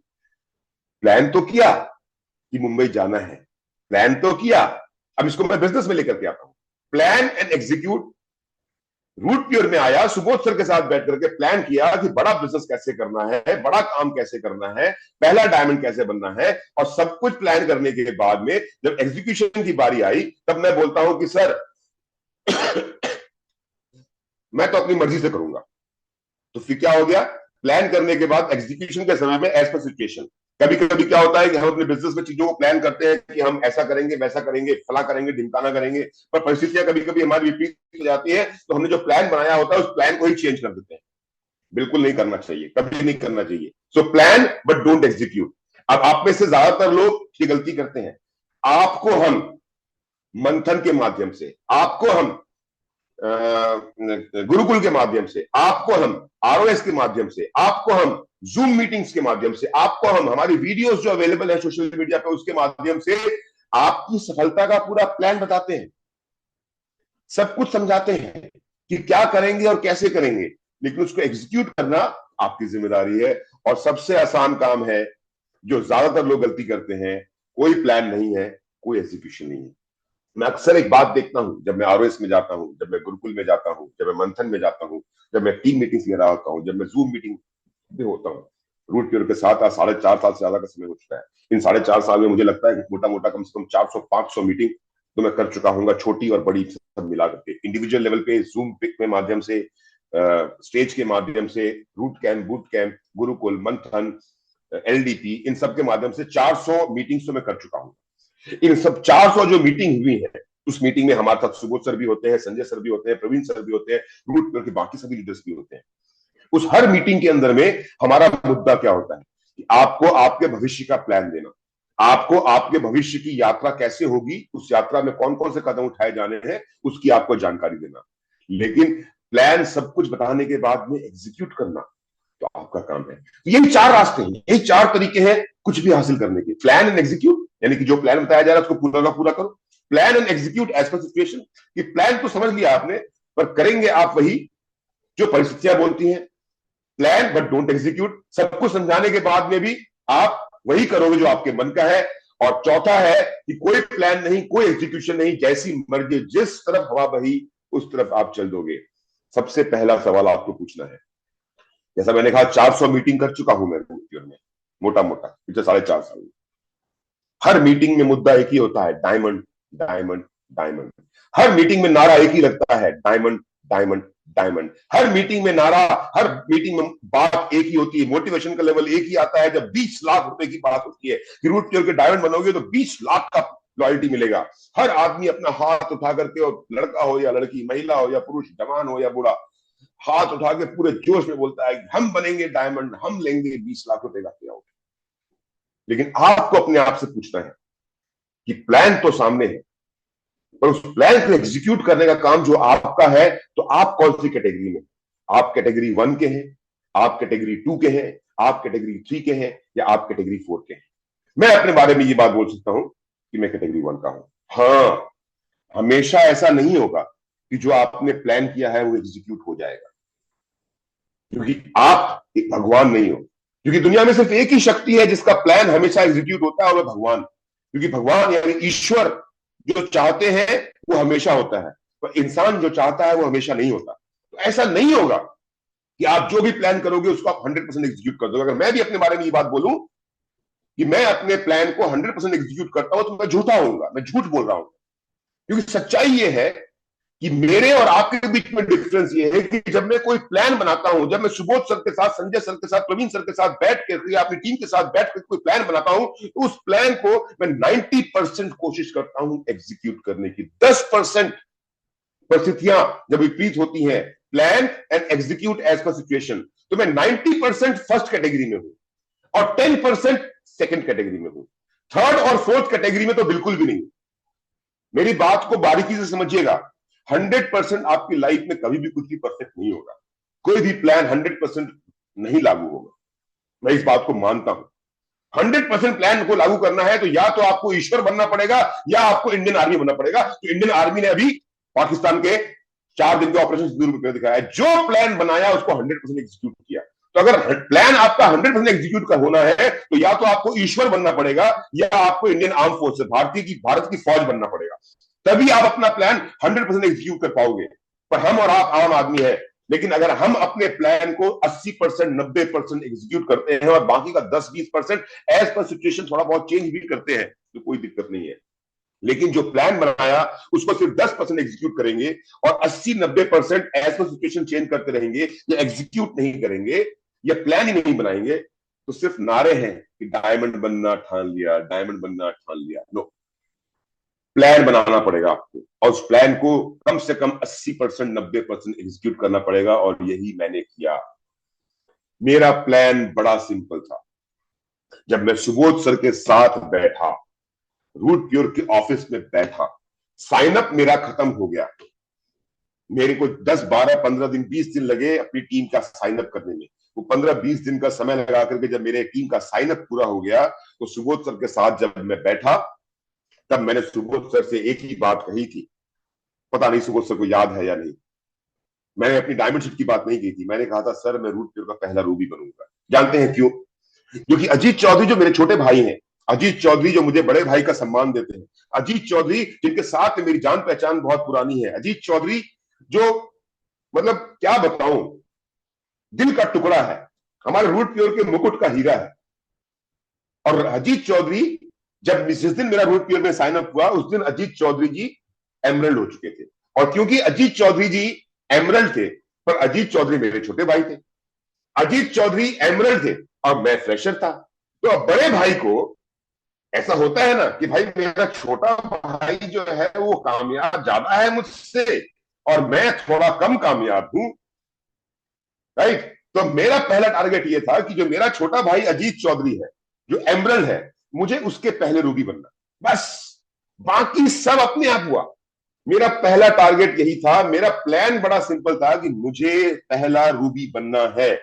Plan तो किया कि मुंबई जाना है, प्लान तो किया, अब इसको मैं बिजनेस में लेकर के आता हूं। Plan and execute. Root pure में आया, सुबोध सर के साथ बैठ करके प्लान किया कि बड़ा बिजनेस कैसे करना है, बड़ा काम कैसे करना है, पहला डायमंड कैसे बनना है, और सब कुछ प्लान करने के बाद में जब एग्जीक्यूशन की बारी आई, तब मैं बोलता हूं कि सर मैं तो अपनी मर्जी से करूंगा। तो फिर क्या हो गया, प्लान करने के बाद एग्जीक्यूशन के समय में एज पर सिचुएशन। कभी कभी क्या होता है कि हम अपने बिजनेस में चीजों को प्लान करते हैं कि हम ऐसा करेंगे, वैसा करेंगे, फला करेंगे, ढिमकाना करेंगे, पर परिस्थितियां कभी कभी हमारी विपरीत हो जाती है, तो हमने जो प्लान बनाया होता है उस प्लान को ही चेंज कर देते हैं। बिल्कुल नहीं करना चाहिए, कभी नहीं करना चाहिए। So plan but don't execute. अब आप में से ज्यादातर लोग ये गलती करते हैं। आपको हम मंथन के माध्यम से, आपको हम गुरुकुल के माध्यम से, आपको हम आरओएस के माध्यम से, आपको हम जूम मीटिंग्स के माध्यम से, आपको हम हमारी वीडियोस जो अवेलेबल है सोशल मीडिया पे उसके माध्यम से आपकी सफलता का पूरा प्लान बताते हैं, सब कुछ समझाते हैं कि क्या करेंगे और कैसे करेंगे। लेकिन उसको एग्जीक्यूट करना आपकी जिम्मेदारी है। और सबसे आसान काम है जो ज्यादातर लोग गलती करते हैं, कोई प्लान नहीं है, कोई एग्जीक्यूशन नहीं है। मैं अक्सर एक बात देखता हूं, जब मैं आरओएस में जाता हूं, जब मैं गुरुकुल में जाता हूं, जब मैं मंथन में जाता हूं, जब मैं टीम मीटिंग्स में रहा होता हूं, जब मैं जूम मीटिंग में होता हूं। रूट प्योर के साथ आज 4.5 साल से ज्यादा का समय हो चुका है। इन 4.5 साल में मुझे लगता है कि मोटा मोटा कम से कम 400-500 मीटिंग तो मैं कर चुका हूँ, छोटी और बड़ी सब मिला करके, इंडिविजुअल लेवल पे, जूम के माध्यम से, स्टेज के माध्यम से, root camp, boot camp, Gurukul, Manthan, LDP, इन सब के माध्यम से 400 मीटिंग्स तो मैं कर चुका हूँ। इन सब 400 जो मीटिंग हुई है, उस मीटिंग में हमारे साथ सुबोध सर भी होते हैं, संजय सर भी होते हैं, प्रवीण सर भी होते हैं, रूट प्योर के बाकी सभी लीडर्स भी होते हैं। उस हर मीटिंग के अंदर में हमारा मुद्दा क्या होता है कि आपको आपके भविष्य का प्लान देना, आपको आपके भविष्य की यात्रा कैसे होगी, उस यात्रा में कौन कौन से कदम उठाए जाने हैं, उसकी आपको जानकारी देना। लेकिन प्लान सब कुछ बताने के बाद में एग्जीक्यूट करना तो आपका काम है। यही 4 रास्ते हैं, यही 4 तरीके हैं कुछ भी हासिल करने के। प्लान एंड एग्जीक्यूट, यानी कि जो प्लान बताया जा रहा है उसको पूरा का पूरा करो। Plan and execute as per situation, कि प्लान तो समझ लिया आपने, पर करेंगे आप वही जो परिस्थितियां बोलती हैं। प्लान बट डोंट एग्जीक्यूट, सब कुछ समझाने के बाद में भी आप वही करोगे जो आपके मन का है। और चौथा है कि कोई प्लान नहीं, कोई एग्जीक्यूशन नहीं, जैसी मर्जी, जिस तरफ हवा बही उस तरफ आप चल दोगे। सबसे पहला सवाल आपको पूछना है, जैसा मैंने कहा 400 मीटिंग कर चुका हूं मैं में, मोटा मोटा पिछले 4.5 साल में। हर मीटिंग में मुद्दा एक ही होता है, डायमंड डायमंड डायमंड। हर मीटिंग में नारा एक ही लगता है, डायमंड डायमंड डायमंड। हर मीटिंग में नारा, हर मीटिंग में बात एक ही होती है, मोटिवेशन का लेवल एक ही आता है जब 20 लाख रुपए की बात होती है कि रूट प्योर के डायमंड बनोगे तो 20 लाख का लॉयल्टी मिलेगा। हर आदमी अपना हाथ उठा करके, और लड़का हो या लड़की, महिला हो या पुरुष, जवान हो या बूढ़ा, हाथ उठा के पूरे जोश में बोलता है कि हम बनेंगे डायमंड, हम लेंगे 20 लाख रुपए का पे आउट। लेकिन आपको अपने आप से पूछना है कि प्लान तो सामने है, पर उस प्लान को एग्जीक्यूट करने का काम जो आपका है, तो आप कौन सी कैटेगरी में? आप कैटेगरी 1 के हैं, आप कैटेगरी 2 के हैं, आप कैटेगरी 3 के हैं, या आप कैटेगरी 4 के हैं? मैं अपने बारे में ये बात बोल सकता हूं कि मैं कैटेगरी 1 का हूं। हाँ, हमेशा ऐसा नहीं होगा कि जो आपने प्लान किया है वो एग्जीक्यूट हो जाएगा, क्योंकि आप एक भगवान नहीं हो। क्योंकि दुनिया में सिर्फ एक ही शक्ति है जिसका प्लान हमेशा एग्जीक्यूट होता है, और वह भगवान। क्योंकि भगवान यानी ईश्वर जो चाहते हैं वो हमेशा होता है, पर इंसान जो चाहता है वो हमेशा नहीं होता। तो ऐसा नहीं होगा कि आप जो भी प्लान करोगे उसको आप 100% एग्जीक्यूट कर दोगे। अगर मैं भी अपने बारे में ये बात बोलूं कि मैं अपने प्लान को 100% एग्जीक्यूट करता हूं, तो मैं झूठा होऊंगा, मैं झूठ बोल रहा हूं। क्योंकि सच्चाई ये है कि मेरे और आपके बीच में डिफरेंस ये है कि जब मैं कोई प्लान बनाता हूं, जब मैं सुबोध सर के साथ, संजय सर के साथ, प्रवीण सर के साथ बैठ कर, या अपनी टीम के साथ बैठ कर कोई प्लान बनाता हूं, तो उस प्लान को मैं 90% कोशिश करता हूं एग्जीक्यूट करने की। 10% परिस्थितियां जब विपरीत होती हैं, plan and execute as per situation, तो मैं 90% फर्स्ट कैटेगरी में हूं और 10% सेकंड कैटेगरी में हूं। थर्ड और फोर्थ कैटेगरी में तो बिल्कुल भी नहीं। मेरी बात को बारीकी से समझिएगा। 100% आपकी लाइफ में कभी भी कुछ भी परफेक्ट नहीं होगा। कोई भी प्लान 100% नहीं लागू होगा, मैं इस बात को मानता हूं। 100% प्लान को लागू करना है तो या तो आपको ईश्वर बनना पड़ेगा, या आपको इंडियन आर्मी बनना पड़ेगा। तो इंडियन आर्मी ने अभी पाकिस्तान के 4 दिन के ऑपरेशन सिंदूर में दिखाया है, जो प्लान बनाया उसको 100% एग्जीक्यूट किया। तो अगर प्लान आपका 100% एग्जीक्यूट का होना है, तो या तो आपको ईश्वर बनना पड़ेगा, या आपको इंडियन आर्म फोर्स, भारत की फौज बनना पड़ेगा। तभी आप अपना प्लान 100% एग्जीक्यूट कर पाओगे। पर हम और आप आम आदमी है, लेकिन अगर हम अपने प्लान को 80%, 90% एग्जीक्यूट करते हैं और बाकी का 10-20% एज पर सिचुएशन थोड़ा बहुत चेंज भी करते हैं, तो कोई दिक्कत नहीं है। लेकिन जो प्लान बनाया उसको सिर्फ 10% एग्जीक्यूट करेंगे और 80-90% एज पर सिचुएशन चेंज करते रहेंगे, या एग्जीक्यूट नहीं करेंगे, या प्लान ही नहीं बनाएंगे, तो सिर्फ नारे हैं कि डायमंड बनना ठान लिया, डायमंड बनना ठान लिया। नो, प्लान बनाना पड़ेगा आपको, और उस प्लान को कम से कम 80%, 90% एग्जीक्यूट करना पड़ेगा, और यही मैंने किया। मेरा प्लान बड़ा सिंपल था। जब मैं सुबोध सर के साथ बैठा, रूट प्योर के ऑफिस में बैठा, साइन अप मेरा खत्म हो गया। मेरे को 10, 12, 15 दिन, 20 दिन लगे अपनी टीम का साइन अप करने में। वो 15-20 दिन का समय लगा करके जब मेरे टीम का साइन अप पूरा हो गया, तो सुबोध सर के साथ जब मैं बैठा, तब मैंने सुबोध सर से एक ही बात कही थी। पता नहीं सुबोध सर को याद है या नहीं। मैंने अपनी डायमंड शिट की बात नहीं की थी, मैंने कहा था सर मैं रूट प्योर का पहला रूबी बनूंगा। जानते हैं क्यों? क्योंकि अजीत चौधरी जो मेरे छोटे भाई हैं, अजीत चौधरी जो मुझे बड़े भाई का सम्मान देते हैं, अजीत चौधरी जिनके साथ में मेरी जान पहचान बहुत पुरानी है, अजीत चौधरी जो मतलब क्या बताऊं, दिल का टुकड़ा है, हमारे रूट प्योर के मुकुट का हीरा है। और अजीत चौधरी जब जिस दिन मेरा रूट प्योर में साइन अप हुआ उस दिन अजीत चौधरी जी एमरल्ड हो चुके थे। और क्योंकि अजीत चौधरी जी एमरल्ड थे, पर अजीत चौधरी मेरे छोटे भाई थे, अजीत चौधरी एमरल्ड थे और मैं फ्रेशर था। तो अब बड़े भाई को ऐसा होता है ना कि भाई मेरा छोटा भाई जो है वो कामयाब ज्यादा है मुझसे और मैं थोड़ा कम कामयाब हूं, राइट। तो मेरा पहला टारगेट ये था कि जो मेरा छोटा भाई अजीत चौधरी है जो एमरल्ड है, मुझे उसके पहले रूबी बनना, बस। बाकी सब अपने आप हुआ। मेरा पहला टारगेट यही था, मेरा प्लान बड़ा सिंपल था कि मुझे पहला रूबी बनना है।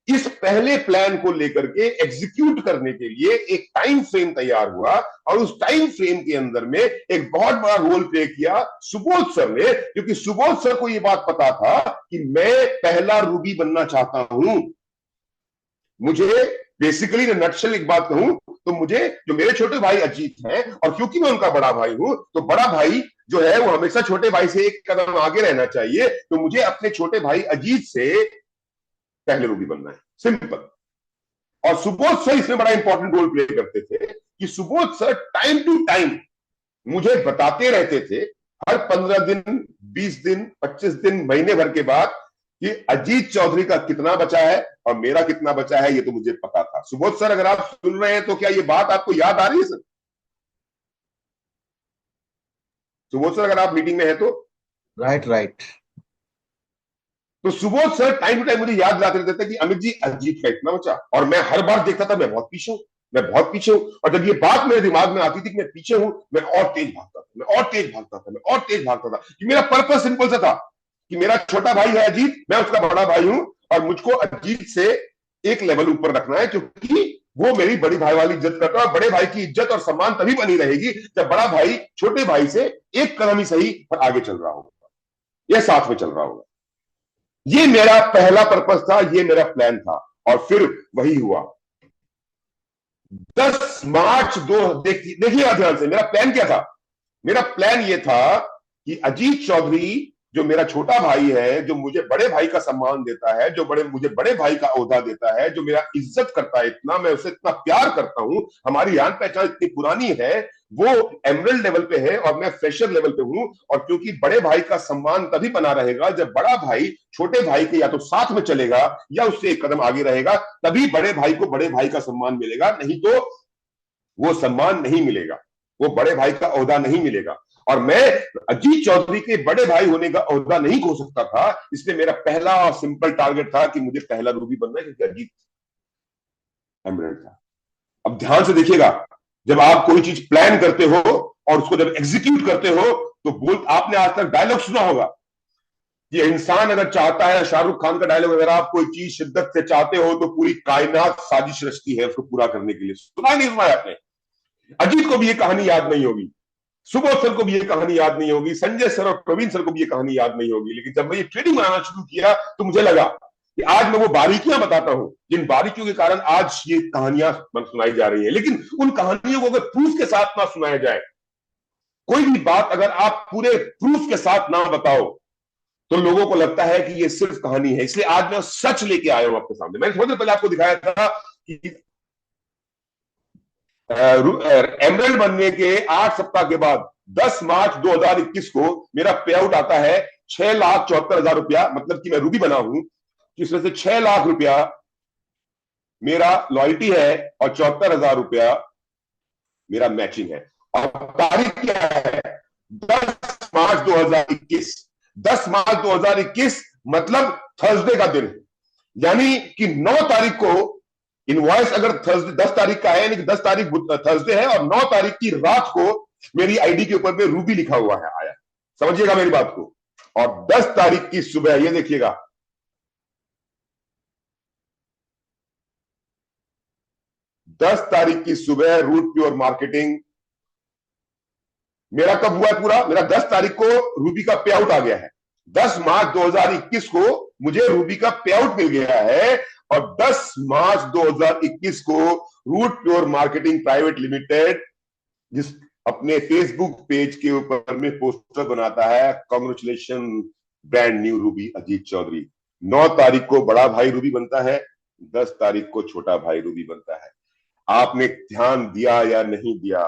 इस पहले प्लान को लेकर के एग्जीक्यूट करने के लिए एक टाइम फ्रेम तैयार हुआ और उस टाइम फ्रेम के अंदर में एक बहुत बड़ा रोल प्ले किया सुबोध सर ने, क्योंकि सुबोध सर को यह बात पता था कि मैं पहला रूबी बनना चाहता हूं। मुझे बेसिकली नटशेल एक बात कहूं तो मुझे जो मेरे छोटे भाई अजीत हैं और क्योंकि मैं उनका बड़ा भाई हूं, तो बड़ा भाई जो है वो हमेशा छोटे भाई से एक कदम आगे रहना चाहिए। तो मुझे अपने छोटे भाई अजीत से पहले रूबी बनना है, सिंपल। और सुबोध सर इसमें बड़ा इंपॉर्टेंट रोल प्ले करते थे कि Subodh sir time to time मुझे बताते रहते थे, हर 15 दिन, 20 दिन, 25 दिन, महीने भर के बाद, कि अजीत चौधरी का कितना बचा है और मेरा कितना बचा है, ये तो मुझे पता था। सुबोध सर अगर आप सुन रहे हैं तो क्या ये बात आपको याद आ रही है सर? सुबोध सर अगर आप मीटिंग में है तो राइट राइट। तो Subodh sir time to time मुझे याद दिलाते रहते थे कि अमित जी अजीत का इतना बचा, और मैं हर बार देखता था मैं बहुत पीछे हूं, मैं बहुत पीछे हूं। और जब ये बात मेरे दिमाग में आती थी कि मैं पीछे हूं, मैं और तेज भागता था, मैं और तेज भागता था, मैं और तेज भागता था। कि मेरा पर्पस सिंपल सा था कि मेरा छोटा भाई है अजीत, मैं उसका बड़ा भाई हूं और मुझको अजीत से एक लेवल ऊपर रखना है, क्योंकि वो मेरी बड़ी भाई वाली इज्जत करता है। और बड़े भाई की इज्जत और सम्मान तभी बनी रहेगी जब बड़ा भाई छोटे भाई से एक कदम ही सही पर आगे चल रहा होगा या साथ में चल रहा होगा। ये मेरा पहला पर्पस था, ये मेरा प्लान था। और फिर वही हुआ 10 मार्च 2। देखिएगा ध्यान से, मेरा प्लान क्या था? मेरा प्लान ये था कि अजीत चौधरी जो मेरा छोटा भाई है, जो मुझे बड़े भाई का सम्मान देता है, जो मुझे बड़े भाई का ओहदा देता है, जो मेरा इज्जत करता है इतना, मैं उसे इतना प्यार करता हूं, हमारी जान पहचान इतनी पुरानी है, वो एमरल्ड लेवल पे है और मैं फ्रेशर लेवल पे हूं। और क्योंकि बड़े भाई का सम्मान तभी बना रहेगा जब बड़ा भाई छोटे भाई के या तो साथ में चलेगा या उससे एक कदम आगे रहेगा, तभी बड़े भाई को बड़े भाई का सम्मान मिलेगा, नहीं तो वो सम्मान नहीं मिलेगा, वो बड़े भाई का ओहदा नहीं मिलेगा। और मैं अजीत चौधरी के बड़े भाई होने का ओहदा नहीं खो सकता था, इसलिए मेरा पहला और सिंपल टारगेट था कि मुझे पहला रूबी बनना है, क्योंकि अजीत एमरल्ड था। अब ध्यान से देखिएगा, जब आप कोई चीज प्लान करते हो और उसको जब एग्जीक्यूट करते हो तो आपने आज तक डायलॉग सुना होगा कि इंसान अगर चाहता है, शाहरुख खान का डायलॉग, अगर आप कोई चीज शिद्दत से चाहते हो तो पूरी कायनात साजिश रचती है उसको पूरा करने के लिए। सुना नहीं सुना आपने? अजीत को भी ये कहानी याद नहीं होगी, सुबोध सर को भी ये कहानी याद नहीं होगी, संजय सर और प्रवीण सर को भी ये कहानी याद नहीं होगी। लेकिन जब मैं ये ट्रेडिंग बनाना शुरू किया तो मुझे लगा कि आज मैं वो बारीकियां बताता हूं जिन बारीकियों के कारण आज ये कहानियां सुनाई जा रही है। लेकिन उन कहानियों को अगर प्रूफ के साथ ना सुनाया जाए, कोई भी बात अगर आप पूरे प्रूफ के साथ ना बताओ, तो लोगों को लगता है कि ये सिर्फ कहानी है। इसलिए आज मैं सच लेके आया हूं आपके सामने। मैंने थोड़ी देर पहले आपको दिखाया था कि एमरल्ड बनने के 8 सप्ताह के बाद 10 मार्च 2021 को मेरा पे आउट आता है 6,74,000 रुपया, मतलब कि मैं रूबी बना हूं, जिसमें से 6 लाख रुपया मेरा लॉयल्टी है और 74,000 रुपया मेरा मैचिंग है। और तारीख क्या है? 10 मार्च 2021। 10 मार्च 2021 मतलब थर्सडे का दिन, यानी कि 9 तारीख को इनवॉइस अगर थर्सडे 10 तारीख का है, यानी कि 10 तारीख थर्सडे है और 9 तारीख की रात को मेरी आईडी के ऊपर में रूबी लिखा हुआ है, आया। समझिएगा मेरी बात को। और 10 तारीख की सुबह, ये देखिएगा, 10 तारीख की सुबह रूट प्योर मार्केटिंग मेरा कब हुआ है पूरा? मेरा 10 तारीख को रूबी का पे आउट आ गया है। 10 मार्च 2021 को मुझे रूबी का पे आउट मिल गया है, और 10 मार्च 2021 को root pure marketing private limited जिस अपने फेसबुक पेज के ऊपर में पोस्टर बनाता है, congratulation brand new ruby Ajit Chaudhary. 9 तारीख को बड़ा भाई रूबी बनता है, 10 तारीख को छोटा भाई रूबी बनता है। आपने ध्यान दिया या नहीं दिया,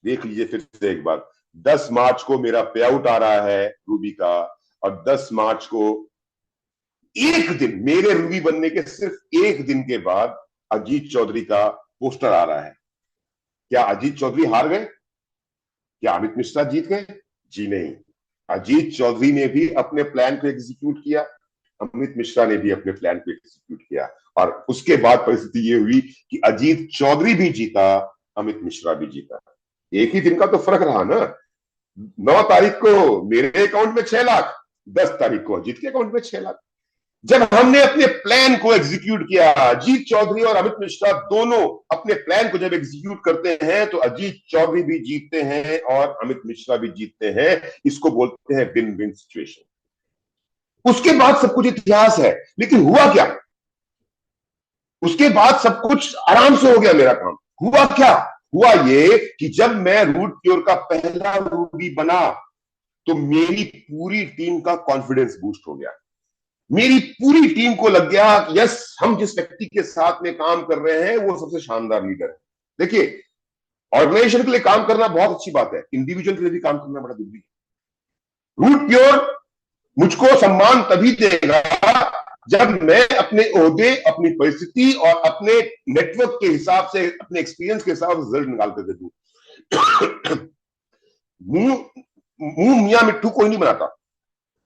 देख लीजिए फिर से एक बार। 10 मार्च को मेरा पे आउट आ रहा है रूबी का, और 10 मार्च को एक दिन, मेरे रूबी बनने के सिर्फ एक दिन के बाद अजीत चौधरी का पोस्टर आ रहा है। क्या अजीत चौधरी हार गए? क्या अमित मिश्रा जीत गए? जी नहीं, अजीत चौधरी ने भी अपने प्लान को एग्जीक्यूट किया, अमित मिश्रा ने भी अपने प्लान को एग्जीक्यूट किया, और उसके बाद परिस्थिति ये हुई कि अजीत चौधरी भी जीता, अमित मिश्रा भी जीता। एक ही दिन का तो फर्क रहा ना। 9 तारीख को मेरे अकाउंट में 6 लाख, 10 तारीख को अजीत के अकाउंट में 6 लाख। जब हमने अपने प्लान को एग्जीक्यूट किया, अजीत चौधरी और अमित मिश्रा दोनों अपने प्लान को जब एग्जीक्यूट करते हैं तो अजीत चौधरी भी जीतते हैं और अमित मिश्रा भी जीतते हैं। इसको बोलते हैं विन विन सिचुएशन। उसके बाद सब कुछ इतिहास है, लेकिन हुआ क्या? उसके बाद सब कुछ आराम से हो गया मेरा काम। हुआ क्या? हुआ ये कि जब मैं रूट प्योर का पहला रूबी बना तो मेरी पूरी टीम का कॉन्फिडेंस बूस्ट हो गया। मेरी पूरी टीम को लग गया कि यस, हम जिस व्यक्ति के साथ में काम कर रहे हैं वो सबसे शानदार लीडर है। देखिए, ऑर्गेनाइजेशन के लिए काम करना बहुत अच्छी बात है, इंडिविजुअल के लिए भी काम करना बड़ा जरूरी है। रूट प्योर मुझको सम्मान तभी देगा जब मैं अपने ओहदे, अपनी परिस्थिति और अपने नेटवर्क के हिसाब से, अपने एक्सपीरियंस के हिसाब से रिजल्ट निकाल कर दूं। मुंह मियां मिट्टू कोई नहीं बनाता।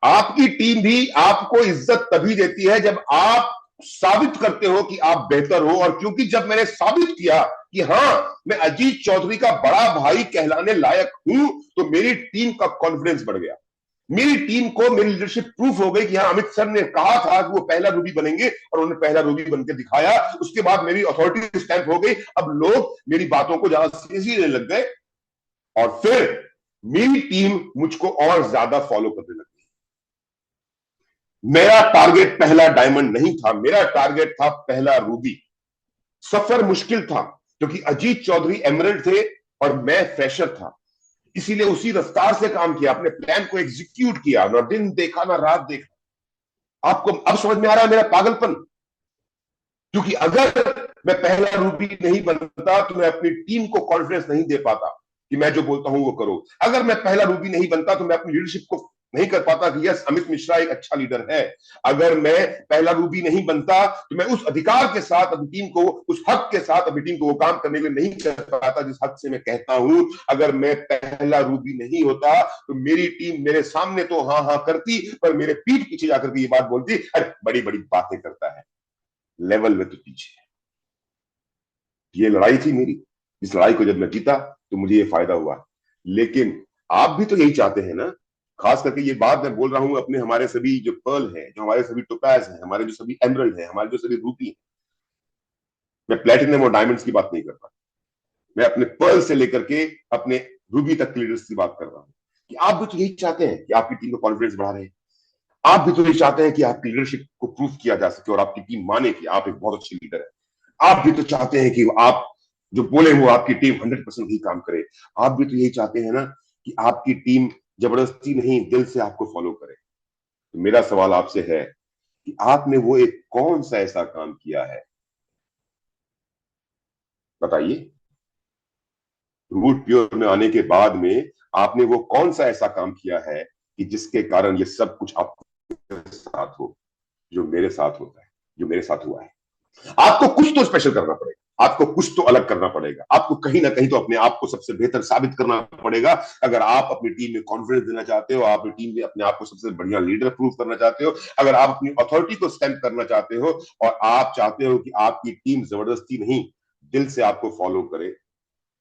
आपकी टीम भी आपको इज्जत तभी देती है जब आप साबित करते हो कि आप बेहतर हो। और क्योंकि जब मैंने साबित किया कि हां, मैं अजीत चौधरी का बड़ा भाई कहलाने लायक हूं, तो मेरी टीम का कॉन्फिडेंस बढ़ गया। मेरी टीम को मेरी लीडरशिप प्रूफ हो गई कि हाँ, अमित सर ने कहा था कि वो पहला रूबी बनेंगे और उन्होंने पहला रूबी बनकर दिखाया। उसके बाद मेरी अथॉरिटी स्टैंप हो गई। अब लोग मेरी बातों को ज्यादा सीरियसली लेने लग गए, और फिर मेरी टीम मुझको और ज्यादा फॉलो करने लगी। मेरा टारगेट पहला डायमंड नहीं था, मेरा टारगेट था पहला रूबी। सफर मुश्किल था क्योंकि अजीत चौधरी एमरल्ड थे और मैं फ्रेशर था, इसीलिए उसी रफ्तार से काम किया, अपने प्लान को एग्जीक्यूट किया, ना दिन देखा ना रात देखा। आपको अब समझ में आ रहा है मेरा पागलपन? क्योंकि अगर मैं पहला रूबी नहीं बनता तो मैं अपनी टीम को कॉन्फिडेंस नहीं दे पाता कि मैं जो बोलता हूं वो करो। अगर मैं पहला रूबी नहीं बनता तो मैं अपनी लीडरशिप को नहीं कर पाता कि यस, अमित मिश्रा एक अच्छा लीडर है। अगर मैं पहला रूबी नहीं बनता तो मैं उस अधिकार के साथ अपनी टीम को, उस हक के साथ अपनी टीम को वो काम करने के लिए नहीं कर पाता जिस हक से मैं कहता हूं। अगर मैं पहला रूबी नहीं होता तो मेरी टीम मेरे सामने तो हाँ हाँ करती, पर मेरे पीठ पीछे जाकर के ये बात बोलती, अरे बड़ी बड़ी बातें करता है, लेवल में तो पीछे। ये लड़ाई थी मेरी। इस लड़ाई को जब मैं जीता तो मुझे ये फायदा हुआ। लेकिन आप भी तो यही चाहते हैं ना। खास करके ये बात मैं बोल रहा हूं अपने, हमारे सभी जो पर्ल हैं, जो हमारे सभी टोपैज हैं, हमारे जो सभी एमरल्ड हैं, हमारे जो सभी रूबी हैं। मैं प्लेटिनम और डायमंड्स की बात नहीं कर रहा, मैं अपने पर्ल से लेकर के अपने रूबी तक के लीडर्स की बात कर रहा हूं कि आप भी तो यही चाहते हैं कि आपकी टीम का कॉन्फिडेंस बढ़ा रहे हैं। आप भी तो यही चाहते हैं कि आपकी लीडरशिप को प्रूफ किया जा सके और आपकी टीम माने कि आप एक बहुत अच्छे लीडर है। आप भी तो चाहते हैं कि आप जो बोले वो आपकी टीम 100% ही काम करे। आप भी तो यही चाहते हैं ना कि आपकी टीम जबरदस्ती नहीं, दिल से आपको फॉलो करे। तो मेरा सवाल आपसे है कि आपने वो एक कौन सा ऐसा काम किया है, बताइए। रूट प्योर में आने के बाद में आपने वो कौन सा ऐसा काम किया है कि जिसके कारण ये सब कुछ आपके साथ हो, जो मेरे साथ होता है, जो मेरे साथ हुआ है। आपको कुछ तो स्पेशल करना पड़ेगा, आपको कुछ तो अलग करना पड़ेगा, आपको कहीं ना कहीं तो अपने आप को सबसे बेहतर साबित करना पड़ेगा। अगर आप अपनी टीम में कॉन्फिडेंस देना चाहते हो, आप अपनी टीम में अपने आप को सबसे बढ़िया लीडर प्रूव करना चाहते हो, अगर आप अपनी अथॉरिटी को स्टैम्प करना चाहते हो, और आप चाहते हो कि आपकी टीम जबरदस्ती नहीं, दिल से आपको फॉलो करे,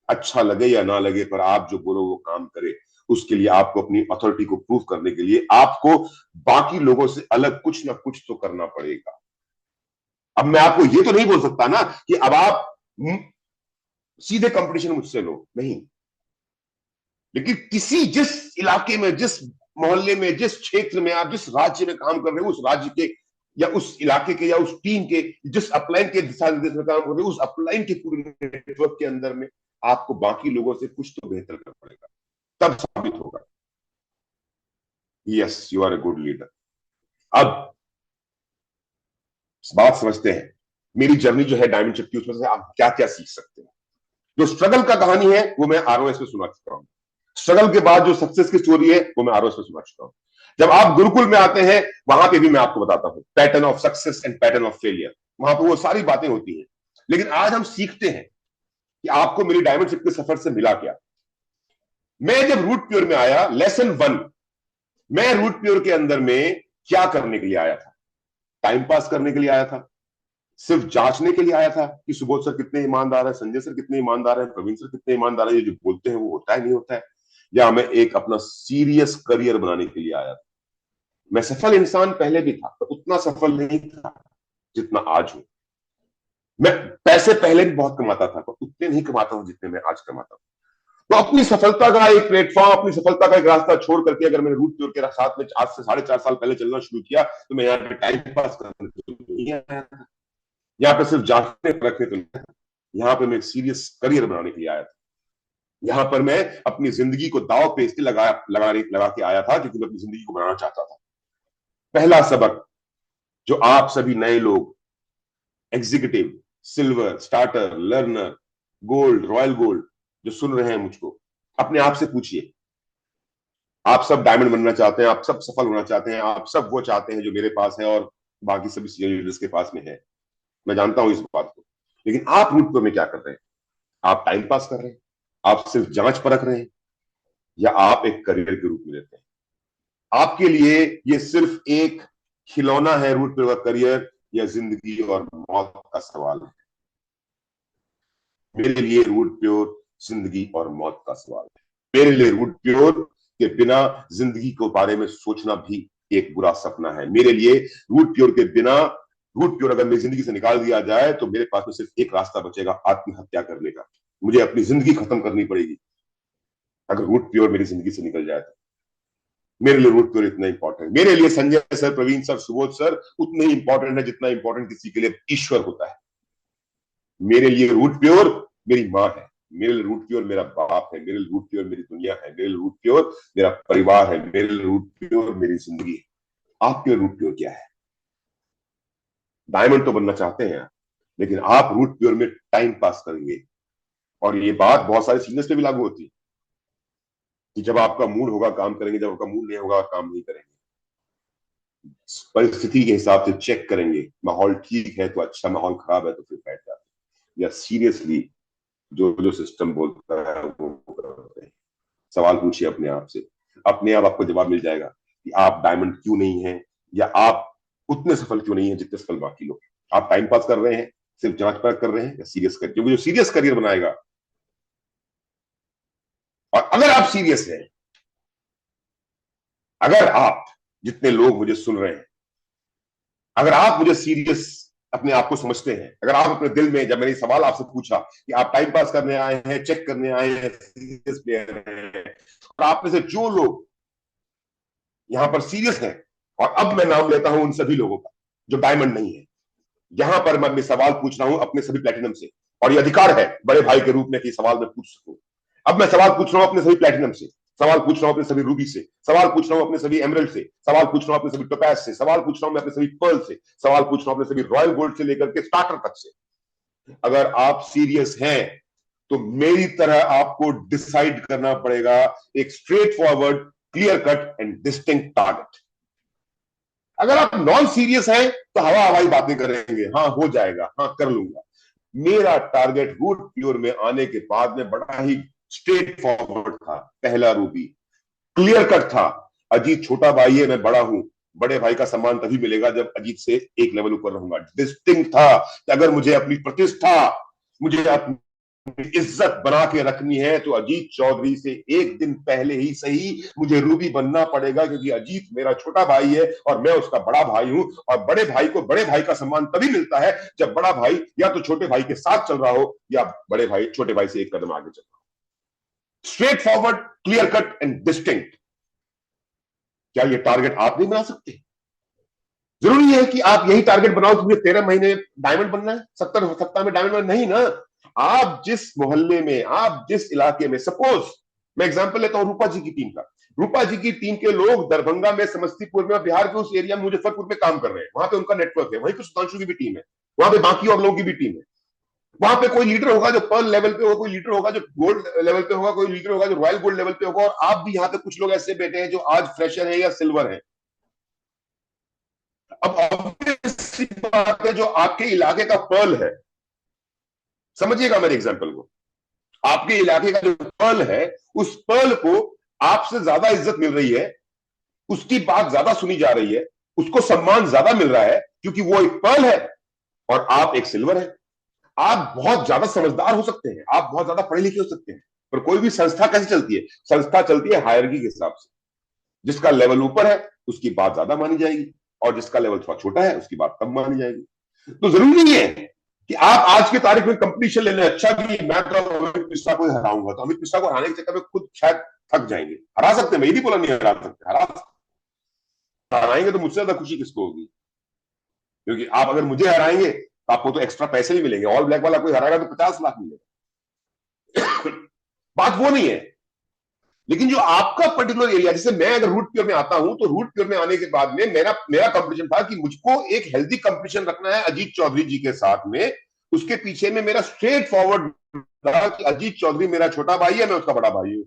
अच्छा लगे या ना लगे पर आप जो बोलो वो काम करे, उसके लिए आपको अपनी अथॉरिटी को प्रूव करने के लिए आपको बाकी लोगों से अलग कुछ ना कुछ तो करना पड़ेगा। अब मैं आपको ये तो नहीं बोल सकता ना कि अब आप सीधे कंपटीशन मुझसे लो, नहीं। लेकिन जिस इलाके में, जिस मोहल्ले में, जिस क्षेत्र में आप, जिस राज्य में काम कर रहे हो, उस राज्य के या उस इलाके के या उस टीम के, जिस अपलाइन के दिशा निर्देश में काम कर रहे हो, उस अपलाइन के पूरे नेटवर्क के अंदर में आपको बाकी लोगों से कुछ तो बेहतर करना पड़ेगा, तब साबित होगा yes you are a good leader. अब बात समझते हैं, मेरी जर्नी जो है डायमंड शिप की, उसमें से आप क्या क्या सीख सकते हैं। जो स्ट्रगल का कहानी है वो मैं आरओएस में सुना चुका हूं, स्ट्रगल के बाद जो सक्सेस की स्टोरी है वो मैं आरओएस में सुना चुका हूं। जब आप गुरुकुल में आते हैं वहां पे भी मैं आपको बताता हूं pattern of success and pattern of failure, वहां पे वो सारी बातें होती हैं। लेकिन आज हम सीखते हैं कि आपको मेरी डायमंड शिप के सफर से मिला क्या। मैं जब रूट प्योर में आया, लेसन 1, मैं रूट प्योर के अंदर में क्या करने के लिए आया था? टाइम पास करने के लिए आया था, सिर्फ जांचने के लिए आया था कि सुबोध सर कितने ईमानदार है, संजय सर कितने ईमानदार है, प्रवीण सर कितने ईमानदार है, ये जो बोलते हैं वो होता है नहीं होता है, या मैं एक अपना सीरियस करियर बनाने के लिए आया था। मैं सफल इंसान पहले भी था, पर उतना सफल नहीं था जितना आज हूं। मैं पैसे पहले भी बहुत कमाता था, पर उतने नहीं कमाता हूं जितने मैं आज कमाता हूं। तो अपनी सफलता का एक प्लेटफॉर्म, अपनी सफलता का एक रास्ता छोड़ करके अगर मैंने रूट प्योर के साथ में आज से 4.5 साल पहले चलना शुरू किया, तो मैं यहाँ पे टाइम पास करने के लिए नहीं आया था, यहाँ पे सिर्फ जांचने रखने तो नहीं, यहाँ पे मैं एक सीरियस करियर बनाने के लिए आया था। यहाँ पर मैं अपनी जिंदगी को दांव पे इसलिए लगा के आया था क्योंकि मैं अपनी जिंदगी को बनाना चाहता था। पहला सबक जो आप सभी नए लोग, executive, silver, starter, learner, gold, royal gold जो सुन रहे हैं मुझको, अपने आप से पूछिए, आप सब डायमंड बनना चाहते हैं, आप सब सफल होना चाहते हैं, आप सब वो चाहते हैं जो मेरे पास है और बाकी सभी सीनियर लीडर्स के पास में है, मैं जानता हूं इस बात को। लेकिन आप रूट प्योर में क्या कर रहे हैं? आप टाइम पास कर रहे हैं, आप सिर्फ जांच परख रहे हैं, या आप एक करियर के रूप में लेते हैं? आपके लिए ये सिर्फ एक खिलौना है रूट प्योर का करियर, या जिंदगी और मौत का सवाल है? मेरे लिए रूट प्योर जिंदगी और मौत का सवाल है। मेरे लिए रूट प्योर के बिना जिंदगी के बारे में सोचना भी एक बुरा सपना है। मेरे लिए रूट प्योर के बिना, रूट प्योर अगर मेरी जिंदगी से निकाल दिया जाए तो मेरे पास में सिर्फ एक रास्ता बचेगा, आत्महत्या करने का। मुझे अपनी जिंदगी खत्म करनी पड़ेगी अगर रूट प्योर मेरी जिंदगी से निकल जाए तो। मेरे लिए रूट प्योर इतना इंपॉर्टेंट है। मेरे लिए Sanjay sir, Praveen sir, Subodh sir उतने ही इंपॉर्टेंट है जितना इंपॉर्टेंट किसी के लिए ईश्वर होता है। मेरे लिए रूट प्योर मेरी माँ है, मेरे लिए रूट प्योर मेरा बाप है, मेरे लिए रूट प्योर मेरी दुनिया है, मेरे लिए रूट प्योर मेरा परिवार है, मेरे लिए रूट प्योर मेरी जिंदगी है। आपके रूट प्योर क्या है? डायमंड तो बनना चाहते हैं, लेकिन आप रूट प्योर में टाइम पास करेंगे। और ये बात बहुत सारे सीनियर्स पे भी लागू होती है कि जब आपका मूड होगा काम करेंगे, जब आपका मूड नहीं होगा काम नहीं करेंगे। परिस्थिति के हिसाब से चेक करेंगे, माहौल ठीक है तो अच्छा, माहौल खराब है तो फिर बैठ जाते हैं, या सीरियसली जो जो सिस्टम बोलता है वो करते हैं। सवाल पूछिए अपने आप से, अपने आप आपको जवाब मिल जाएगा कि आप डायमंड क्यों नहीं है, या आप उतने सफल क्यों नहीं है जितने सफल बाकी लोग। आप टाइम पास कर रहे हैं, सिर्फ जांच परख कर रहे हैं, या सीरियस करियर? क्योंकि जो सीरियस करियर बनाएगा, और अगर आप सीरियस हैं, अगर आप, जितने लोग मुझे सुन रहे हैं, अगर आप मुझे सीरियस अपने आप को समझते हैं, अगर आप अपने दिल में, जब मैंने सवाल आपसे पूछा कि आप टाइम पास करने आए हैं, चेक करने आए हैं, सीरियस प्लेयर हैं, और आप में से जो लोग यहां पर सीरियस हैं, और अब मैं नाम लेता हूं उन सभी लोगों का जो डायमंड नहीं है, यहां पर मैं सवाल पूछ रहा हूं अपने सभी प्लेटिनम से, और ये अधिकार है बड़े भाई के रूप में कि सवाल मैं पूछ सकूं। अब मैं सवाल पूछ रहा हूं अपने सभी प्लेटिनम से, सवाल पूछ रहा हूं अपने सभी रूबी से, सवाल पूछ रहा हूं अपने सभी एमरल्ड से, सवाल पूछ रहा हूं अपने सभी टोपैज से, सवाल पूछ रहा हूं मैं अपने सभी पर्ल से, सवाल पूछ रहा हूं अपने सभी रॉयल गोल्ड से लेकर के स्टार्टर तक से। अगर आप सीरियस हैं तो मेरी तरह आपको डिसाइड करना पड़ेगा एक straight forward, clear cut and distinct target. अगर आप नॉन सीरियस हैं तो हवा हवाई बातें करेंगे, हाँ हो जाएगा, हाँ कर लूंगा। मेरा टारगेट रूट प्योर में आने के बाद में बड़ा ही स्ट्रेट फॉरवर्ड था। पहला रूबी क्लियर कट था, अजीत छोटा भाई है, मैं बड़ा हूं, बड़े भाई का सम्मान तभी मिलेगा जब अजीत से एक लेवल ऊपर रहूंगा। डिस्टिंक्ट था कि अगर मुझे अपनी प्रतिष्ठा, मुझे अपनी इज्जत बना के रखनी है तो अजीत चौधरी से एक दिन पहले ही सही मुझे रूबी बनना पड़ेगा, क्योंकि अजीत मेरा छोटा भाई है और मैं उसका बड़ा भाई हूं। और बड़े भाई को बड़े भाई का सम्मान तभी मिलता है जब बड़ा भाई या तो छोटे भाई के साथ चल रहा हो, या बड़े भाई छोटे भाई से एक कदम आगे चल रहा हो। Straight forward, clear cut and distinct. क्या ये टारगेट आप नहीं बना सकते? जरूरी है कि आप यही टारगेट बनाओ कि मुझे 13 महीने डायमंड बनना है, 70 सप्ताह में डायमंड बनना, नहीं ना। आप जिस मोहल्ले में, आप जिस इलाके में, सपोज मैं एग्जांपल लेता हूं रूपा जी की टीम का। रूपा जी की टीम के लोग दरभंगा में, समस्तीपुर में, बिहार के उस एरिया में, मुजफ्फरपुर में काम कर रहे हैं, वहां पे उनका नेटवर्क है, वहीं पे सुधांशु की भी टीम है, वहां पे बाकी और लोगों की भी टीम है। वहां पे कोई लीडर होगा जो पर्ल लेवल पे होगा, कोई लीडर होगा जो गोल्ड लेवल पे होगा, कोई लीडर होगा जो रॉयल गोल्ड लेवल पे होगा, और आप भी यहाँ पे कुछ लोग ऐसे बैठे हैं जो आज फ्रेशर है या सिल्वर है। अब obvious सी बात है, जो आपके इलाके का पर्ल है, समझिएगा मेरे एग्जांपल को, आपके इलाके का जो पर्ल है, उस पर्ल को आपसे ज्यादा इज्जत मिल रही है, उसकी बात ज्यादा सुनी जा रही है, उसको सम्मान ज्यादा मिल रहा है, क्योंकि वो एक पर्ल है और आप एक सिल्वर है। आप बहुत ज्यादा समझदार हो सकते हैं, आप बहुत ज्यादा पढ़े लिखे हो सकते हैं, पर कोई भी संस्था कैसे चलती है? संस्था चलती है हायरकी के हिसाब से। जिसका लेवल ऊपर है उसकी बात ज्यादा मानी जाएगी, और जिसका लेवल थोड़ा छोटा है उसकी बात कम मानी जाएगी। तो जरूरी नहीं है कि आप आज की तारीख में कंपटीशन ले लें। अच्छा कि मैं तो अमित मिश्रा को हराऊंगा, तो अमित मिश्रा को हराने के चक्कर में खुद शायद थक जाएंगे। हरा सकते हैं, मैं ये नहीं बोला नहीं हरा सकते, हराएंगे तो मुझसे ज्यादा खुशी किसको होगी? क्योंकि आप अगर मुझे हराएंगे तो आपको तो एक्स्ट्रा पैसे भी मिलेंगे, ऑल ब्लैक वाला कोई हराएगा तो 50 लाख मिलेगा। बात वो नहीं है। लेकिन जो आपका पर्टिकुलर एरिया, जैसे मैं अगर रूट प्योर में आता हूं, तो रूट प्योर में आने के बाद में मेरा कंपटीशन था कि मुझको एक हेल्दी कंपटीशन रखना है अजीत चौधरी जी के साथ में। उसके पीछे में मेरा स्ट्रेट फॉरवर्ड था कि अजीत चौधरी मेरा छोटा भाई है, मैं उसका बड़ा भाई हूं।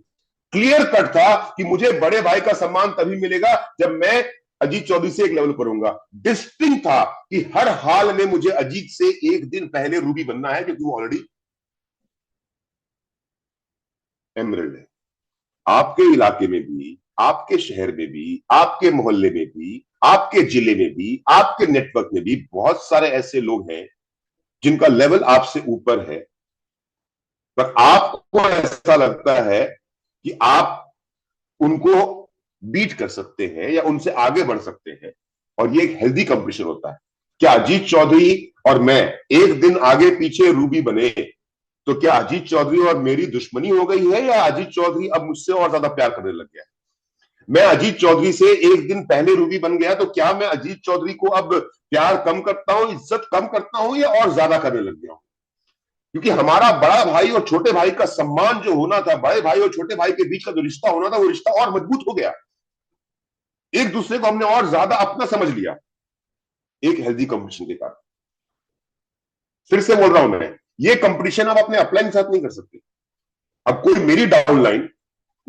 क्लियर कट था कि मुझे बड़े भाई का सम्मान तभी मिलेगा जब मैं अजीत चौधरी से एक लेवल पर होऊंगा। डिस्टिंक्ट था कि हर हाल में मुझे अजीत से एक दिन पहले रूबी बनना है, क्योंकि वो ऑलरेडी एमरल्ड है। आपके इलाके में भी, आपके शहर में भी, आपके मोहल्ले में भी, आपके जिले में भी, आपके नेटवर्क में भी बहुत सारे ऐसे लोग हैं जिनका लेवल आपसे ऊपर है, पर आपको ऐसा लगता है कि आप उनको बीट कर सकते हैं या उनसे आगे बढ़ सकते हैं, और ये एक हेल्दी कंपटीशन होता है। क्या अजीत चौधरी और मैं एक दिन आगे पीछे रूबी बने तो क्या अजीत चौधरी और मेरी दुश्मनी हो गई है, या अजीत चौधरी अब मुझसे और ज्यादा प्यार करने लग गया है? मैं अजीत चौधरी से एक दिन पहले रूबी बन गया तो क्या मैं अजीत चौधरी को अब प्यार कम करता हूं, इज्जत कम करता हूं, या और ज्यादा करने लग गया हूं? क्योंकि हमारा बड़ा भाई और छोटे भाई का सम्मान जो होना था, बड़े भाई और छोटे भाई के बीच का जो रिश्ता होना था, वो रिश्ता और मजबूत हो गया। एक दूसरे को हमने और ज्यादा अपना समझ लिया एक हेल्दी कंपटीशन के कारण। फिर से बोल रहा हूं मैं, ये कंपटीशन आप अपने अपलाइन के साथ नहीं कर सकते। अब कोई मेरी डाउनलाइन,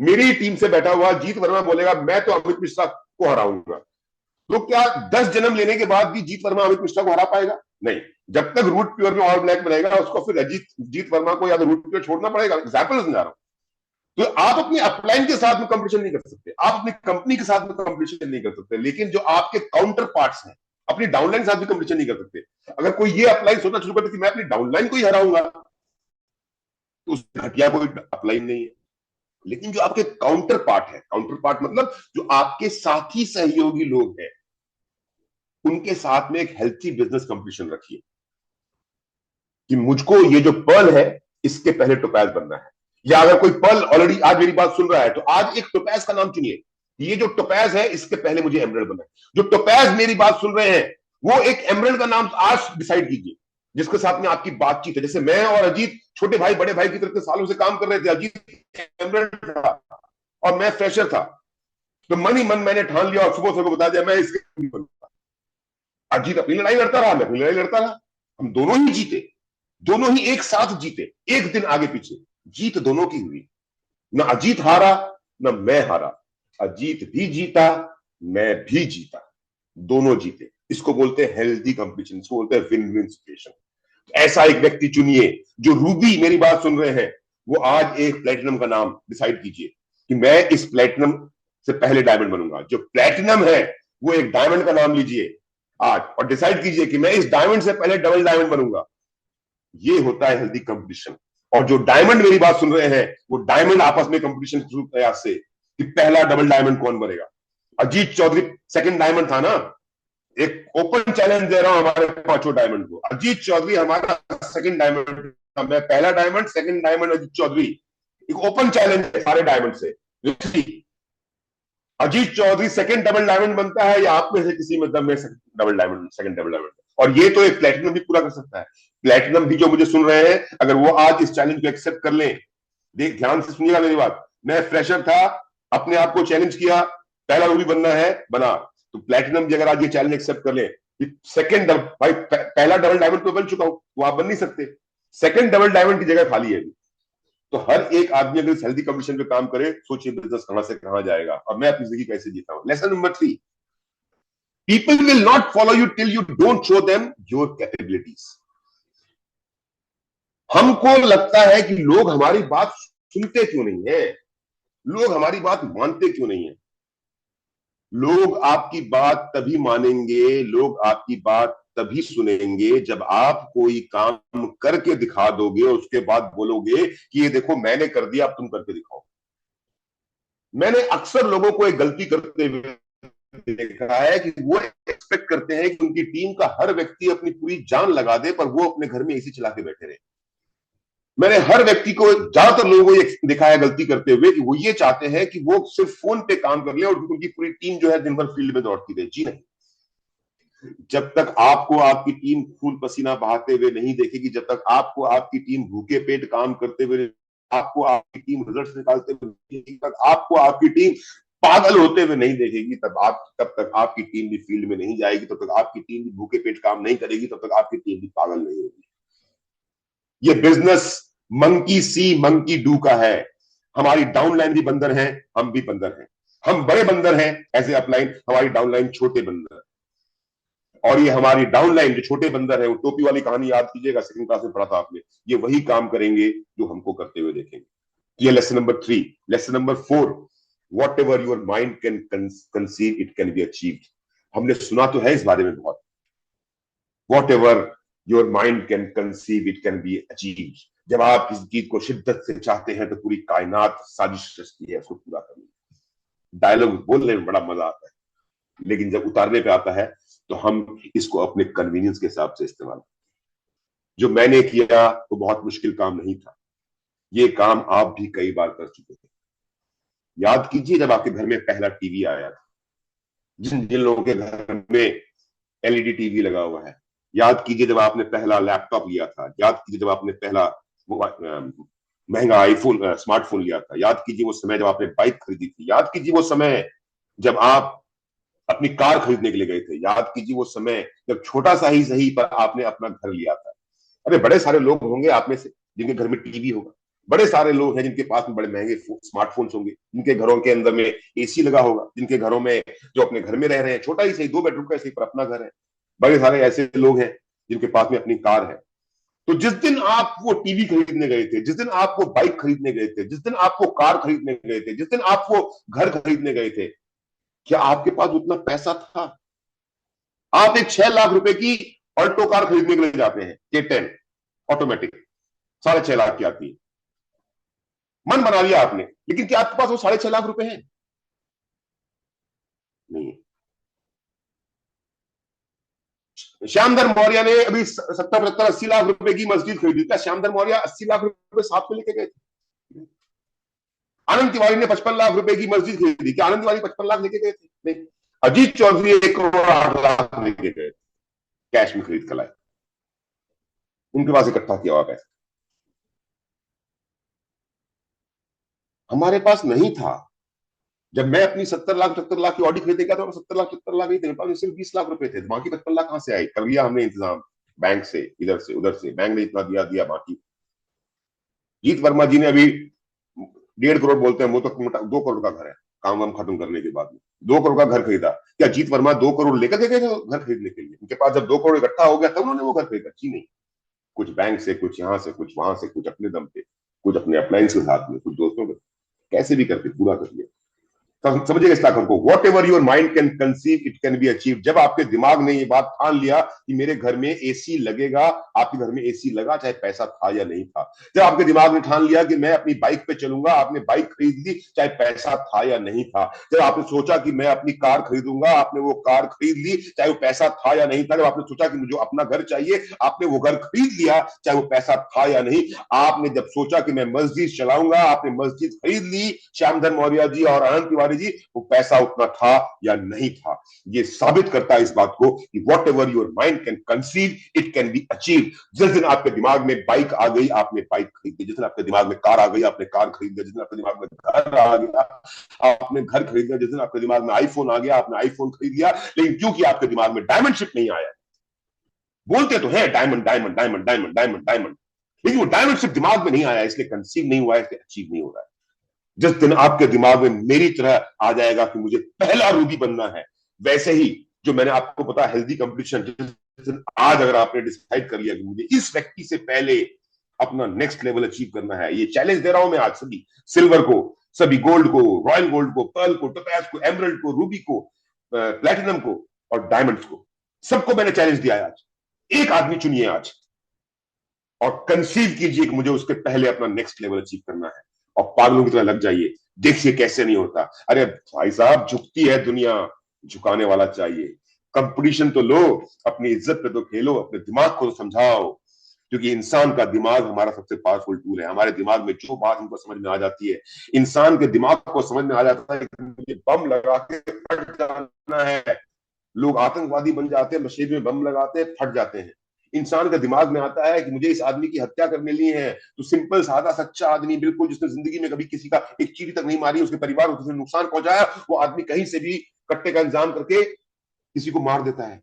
मेरी टीम से बैठा हुआ जीत वर्मा बोलेगा मैं तो अमित मिश्रा को हराऊंगा, तो क्या 10 जन्म लेने के बाद भी जीत वर्मा अमित मिश्रा को हरा पाएगा? नहीं। जब तक रूट प्योर में ऑल ब्लैक में रहेगा, उसको फिर जीत वर्मा को या तो रूट प्योर छोड़ना पड़ेगा। एग्जाम्पल समझा रहा हूं। तो आप अपनी अपलाइन के साथ में कंपटीशन नहीं कर सकते, आप अपनी कंपनी के साथ में कंपटीशन नहीं कर सकते, लेकिन जो आपके काउंटर पार्ट्स हैं, अपनी डाउनलाइन के साथ भी कंपटीशन नहीं कर सकते। अगर कोई ये अपलाइन सोचना शुरू करते कि मैं अपनी डाउनलाइन को ही हराऊंगा, तो उस घटिया कोई अपलाइन नहीं है। लेकिन जो आपके काउंटर पार्ट है, काउंटर पार्ट मतलब जो आपके साथी सहयोगी लोग हैं, उनके साथ में एक हेल्थी बिजनेस कंपटीशन रखिए कि मुझको ये जो पर्ल है इसके पहले टोपैज बनना है। या अगर कोई पर्ल ऑलरेडी आज मेरी बात सुन रहा है, तो आज एक टोपैज का नाम चुनिए, ये जो टोपैज है इसके पहले मुझे एमरल्ड बनना है। जो टोपैज मेरी बात सुन रहे हैं, वो एक एमरल्ड का नाम आज डिसाइड कीजिए जिसके साथ में आपकी बातचीत है। जैसे मैं और अजीत छोटे भाई बड़े भाई की तरह सालों से काम कर रहे थे। अजीत एमरल्ड था और मैं फ्रेशर था, तो मन ही मन मैंने ठान लिया और सुबह सुबह बता दिया मैं इसके बनूंगा। अजीत अपनी लड़ाई लड़ता रहा, मैं अपनी लड़ाई लड़ता रहा, हम दोनों ही जीते, दोनों ही एक साथ जीते, एक दिन आगे पीछे, जीत दोनों की हुई। ना अजीत हारा ना मैं हारा, अजीत भी जीता मैं भी जीता, दोनों जीते। इसको बोलते हैं हेल्दी कंपटीशन, इसको बोलते हैं विन विन सिचुएशन। ऐसा एक व्यक्ति चुनिए जो रूबी मेरी बात सुन रहे हैं, वो आज एक प्लेटिनम का नाम डिसाइड कीजिए कि मैं इस प्लेटिनम से पहले डायमंड बनूंगा। जो प्लेटिनम है वो एक डायमंड का नाम लीजिए आज और डिसाइड कीजिए कि मैं इस डायमंड से पहले डबल डायमंड बनूंगा। ये होता है हेल्दी कंपटीशन। और जो डायमंड मेरी बात सुन रहे हैं, वो डायमंड आपस में कंपटीशन शुरू प्रयास से कि पहला डबल डायमंड कौन बनेगा। अजीत चौधरी सेकंड डायमंड था ना, एक ओपन चैलेंज दे रहा हूं हमारे पांचों डायमंड को। अजीत चौधरी हमारा सेकंड डायमंड था, मैं पहला diamond, second diamond Ajit Chaudhary. एक ओपन चैलेंज है सारे डायमंड से। Ajit Chaudhary second double diamond बनता है या आप में से किसी मतलब में double diamond, second double diamond. और ये तो एक प्लेटिनम भी पूरा कर सकता है। प्लेटिनम भी जो मुझे सुन रहे हैं, अगर वो आज इस चैलेंज को एक्सेप्ट कर लें, देख ध्यान से सुनिएगा मेरी बात, मैं फ्रेशर था, अपने आप को चैलेंज किया, पहला रूबी बनना है, बना। तो प्लेटिनम भी अगर आज ये चैलेंज एक्सेप्ट कर ले, सेकंड भाई पहला डबल डायमंड तो बन चुका हूं, वो आप बन नहीं सकते, सेकंड डबल डायमंड की जगह खाली है। तो हर एक आदमी अगर इस हेल्दी कंडीशन पे काम करे, सोचिए बिजनेस कहां से कहां जाएगा। और मैं अपनी जिंदगी कैसे जीता हूं। Lesson number 3, people will not follow you till you don't show them your capabilities. हमको लगता है कि लोग हमारी बात सुनते क्यों नहीं है, लोग हमारी बात मानते क्यों नहीं है। लोग आपकी बात तभी मानेंगे, लोग आपकी बात तभी सुनेंगे जब आप कोई काम करके दिखा दोगे, उसके बाद बोलोगे कि ये देखो मैंने कर दिया, अब तुम करके दिखाओ। मैंने अक्सर लोगों को एक गलती करते हुए देखा है कि वो एक्सपेक्ट करते हैं कि उनकी टीम का हर व्यक्ति अपनी पूरी जान लगा दे, पर वो अपने घर में एसी चला के बैठे रहे। मैंने हर व्यक्ति को, ज्यादातर लोगों को ये देखा है गलती करते हुए कि वो ये चाहते हैं कि वो सिर्फ फोन पे काम कर ले और उनकी पूरी टीम जो है दिन भर फील्ड में दौड़ती रहे। जी नहीं, जब तक आपको आपकी टीम खून पसीना बहाते हुए नहीं देखेगी, जब तक आपको आपकी टीम भूखे पेट काम करते हुए, आपको आपकी टीम रिजल्ट्स निकालते हुए, जब तक आपको आपकी टीम पागल होते हुए नहीं देखेगी, तब तक आपकी टीम भी फील्ड में नहीं जाएगी, तब तक आपकी टीम भी भूखे पेट काम नहीं करेगी, तब तक आपकी टीम भी पागल नहीं होगी। ये business monkey C monkey do का है। हमारी डाउनलाइन भी बंदर हैं, हम भी बंदर हैं। हम बड़े बंदर हैं एज ए अपलाइन, हमारी डाउनलाइन छोटे बंदर। और ये हमारी डाउनलाइन जो छोटे बंदर है, वो टोपी वाली कहानी याद कीजिएगा, सेकंड क्लास में पढ़ा था आपने। ये वही काम करेंगे जो हमको करते हुए देखेंगे। ये lesson number 3। Lesson number 4, what ever your mind can conceive it can be achieved. हमने सुना तो है इस बारे में बहुत, what ever your mind can conceive it can be achieved. जब आप किसी चीज को शिद्दत से चाहते हैं तो पूरी कायनात साजिश रचती है उसको पूरा करने। डायलॉग बोलने में बड़ा मजा आता है, लेकिन जब उतारने पे आता है तो हम इसको अपने कन्वीनियंस के हिसाब से इस्तेमाल। जो मैंने किया वो बहुत मुश्किल काम नहीं था, ये काम आप भी कई बार कर चुके थे। याद कीजिए जब आपके घर में पहला टीवी आया था, जिन जिन लोगों के घर में एलईडी टीवी लगा हुआ है। याद कीजिए जब आपने पहला लैपटॉप लिया था। याद कीजिए जब आपने पहला महंगा आईफोन स्मार्टफोन लिया था। याद कीजिए वो समय जब आपने बाइक खरीदी थी। याद कीजिए वो समय जब आप अपनी कार खरीदने के लिए गए थे। याद कीजिए वो समय जब छोटा सा ही सही पर आपने अपना घर लिया था। अरे बड़े सारे लोग होंगे आप में से जिनके घर में टीवी होगा, बड़े सारे लोग हैं जिनके पास में बड़े महंगे स्मार्टफोन्स होंगे, जिनके घरों के अंदर में एसी लगा होगा, जिनके घरों में जो अपने घर में रह रहे हैं, छोटा ही सही 2 बेडरूम का सही पर अपना घर है। बड़े सारे ऐसे लोग हैं जिनके पास में अपनी कार है। तो जिस दिन आप वो टीवी खरीदने गए थे, जिस दिन आप वो बाइक खरीदने गए थे, जिस दिन आप वो कार खरीदने गए थे, जिस दिन आप वो घर खरीदने गए थे, क्या आपके पास उतना पैसा था? आप एक 6 लाख रुपए की ऑल्टो कार खरीदने के लिए जाते हैं, K10 ऑटोमेटिक, 6.5 लाख की आती है। मन बना लिया आपने, लेकिन क्या आपके पास वो 6.5 लाख रुपए हैं? नहीं। श्यामधर मौर्य ने अभी 70, 75, 80 लाख रुपए की मस्जिद खरीदी। क्या श्यामधर मौर्य 80 लाख रुपए साथ में लेके गए थे? आनंद तिवारी ने 55 लाख रुपए की मस्जिद खरीदी। क्या आनंद तिवारी 55 लाख लेके गए थे? नहीं। अजीत चौधरी 1 करोड़ 8 लाख लेके गए, कैश में खरीद कर लाए। उनके पास इकट्ठा किया हुआ पैसा हमारे पास नहीं था। जब मैं अपनी 70 लाख 75 लाख की ऑडी खरीदे गया था, 70 लाख 75 लाख नहीं थे, मेरे पास सिर्फ 20 लाख रुपए थे। बाकी 55 लाख कहां से आए? कर लिया हमने इंतजाम बैंक से, इधर से उधर से, बैंक ने इतना दिया बाकी। जीत वर्मा जी ने अभी 1.5 करोड़ बोलते हैं, वो तो 2 करोड़ का घर है काम वाम खत्म करने के बाद में। 2 करोड़ का घर खरीदा। क्या जीत वर्मा 2 करोड़ लेकर के गए थे घर खरीदने के लिए? उनके पास जब 2 करोड़ इकट्ठा हो गया तब उन्होंने वो घर खरीदा? जी नहीं, कुछ बैंक से, कुछ यहां से, कुछ वहां से, कुछ अपने दम पे, कुछ अपने अप्लायंस के साथ में, कुछ दोस्तों के, कैसे भी करके पूरा कर लिया। समझिएगा इस लाखों को। What ever your mind can conceive it can be achieve. जब आपके दिमाग ने ये बात ठान लिया कि मेरे घर में एसी लगेगा, आपके घर में एसी लगा चाहे पैसा था या नहीं था। जब आपके दिमाग ने ठान लिया कि मैं अपनी बाइक पे चलूंगा, आपने बाइक खरीद ली चाहे पैसा था या नहीं था। जब आपने सोचा कि मैं अपनी कार खरीदूंगा, आपने वो कार खरीद ली चाहे वो पैसा था या नहीं था। जब आपने सोचा कि मुझे अपना घर चाहिए, आपने वो घर खरीद लिया चाहे वो पैसा था या नहीं। आपने जब सोचा कि मैं मस्जिद चलाऊंगा, आपने मस्जिद खरीद ली। श्यामधर मौर्य जी और आनंद तिवारी कुमारी जी, वो पैसा उतना था या नहीं था। ये साबित करता है इस बात को कि what ever your mind can conceive, it can be achieve. जिस दिन आपके दिमाग में बाइक आ गई, आपने बाइक खरीद ली। जिस दिन आपके दिमाग में कार आ गई, आपने कार खरीद लिया। जिस दिन आपके दिमाग में घर आ गया, आपने घर खरीद लिया। जिस दिन आपके दिमाग में आईफोन आ गया, आपने आईफोन खरीद लिया। लेकिन क्योंकि आपके दिमाग में डायमंडशिप नहीं आया, बोलते तो है diamond diamond diamond diamond diamond diamond, लेकिन वो डायमंडशिप दिमाग में नहीं आया, इसलिए कंसीव नहीं हुआ है, इसलिए अचीव नहीं हो रहा है। जिस दिन आपके दिमाग में मेरी तरह आ जाएगा कि मुझे पहला रूबी बनना है, वैसे ही जो मैंने आपको पता हेल्दी कंपटीशन, जिस दिन आज अगर आपने डिसाइड कर लिया कि मुझे इस व्यक्ति से पहले अपना नेक्स्ट लेवल अचीव करना है, ये चैलेंज दे रहा हूं मैं आज सभी सिल्वर को, सभी गोल्ड को, रॉयल गोल्ड को, पर्ल को, टोपैज को, एमरल्ड को, रूबी को, प्लेटिनम को और डायमंड्स को, सबको मैंने चैलेंज दिया है आज। एक आदमी चुनिए आज और कंसीव कीजिए कि मुझे उसके पहले अपना नेक्स्ट लेवल अचीव करना है, और पागलों की तरह लग जाइए, देखिए कैसे नहीं होता। अरे भाई साहब, झुकती है दुनिया, झुकाने वाला चाहिए। कंपटीशन तो लो, अपनी इज्जत पे तो खेलो, अपने दिमाग को तो समझाओ, क्योंकि इंसान का दिमाग हमारा सबसे पावरफुल टूल है। हमारे दिमाग में जो बात हमको समझ में आ जाती है, इंसान के दिमाग को समझ में आ जाता है कि मुझे बम लगा के फट जाना है। लोग आतंकवादी बन जाते हैं, मशीन में बम लगाते हैं, फट जाते हैं। इंसान के दिमाग में आता है कि मुझे इस आदमी की हत्या करने ली है, तो सिंपल सादा सच्चा आदमी, बिल्कुल जिसने जिंदगी में कभी किसी का एक चींटी तक नहीं मारी, उसके परिवार को किसी ने नुकसान पहुंचाया, वो आदमी कहीं से भी कट्टे का इंतजाम करके किसी को मार देता है।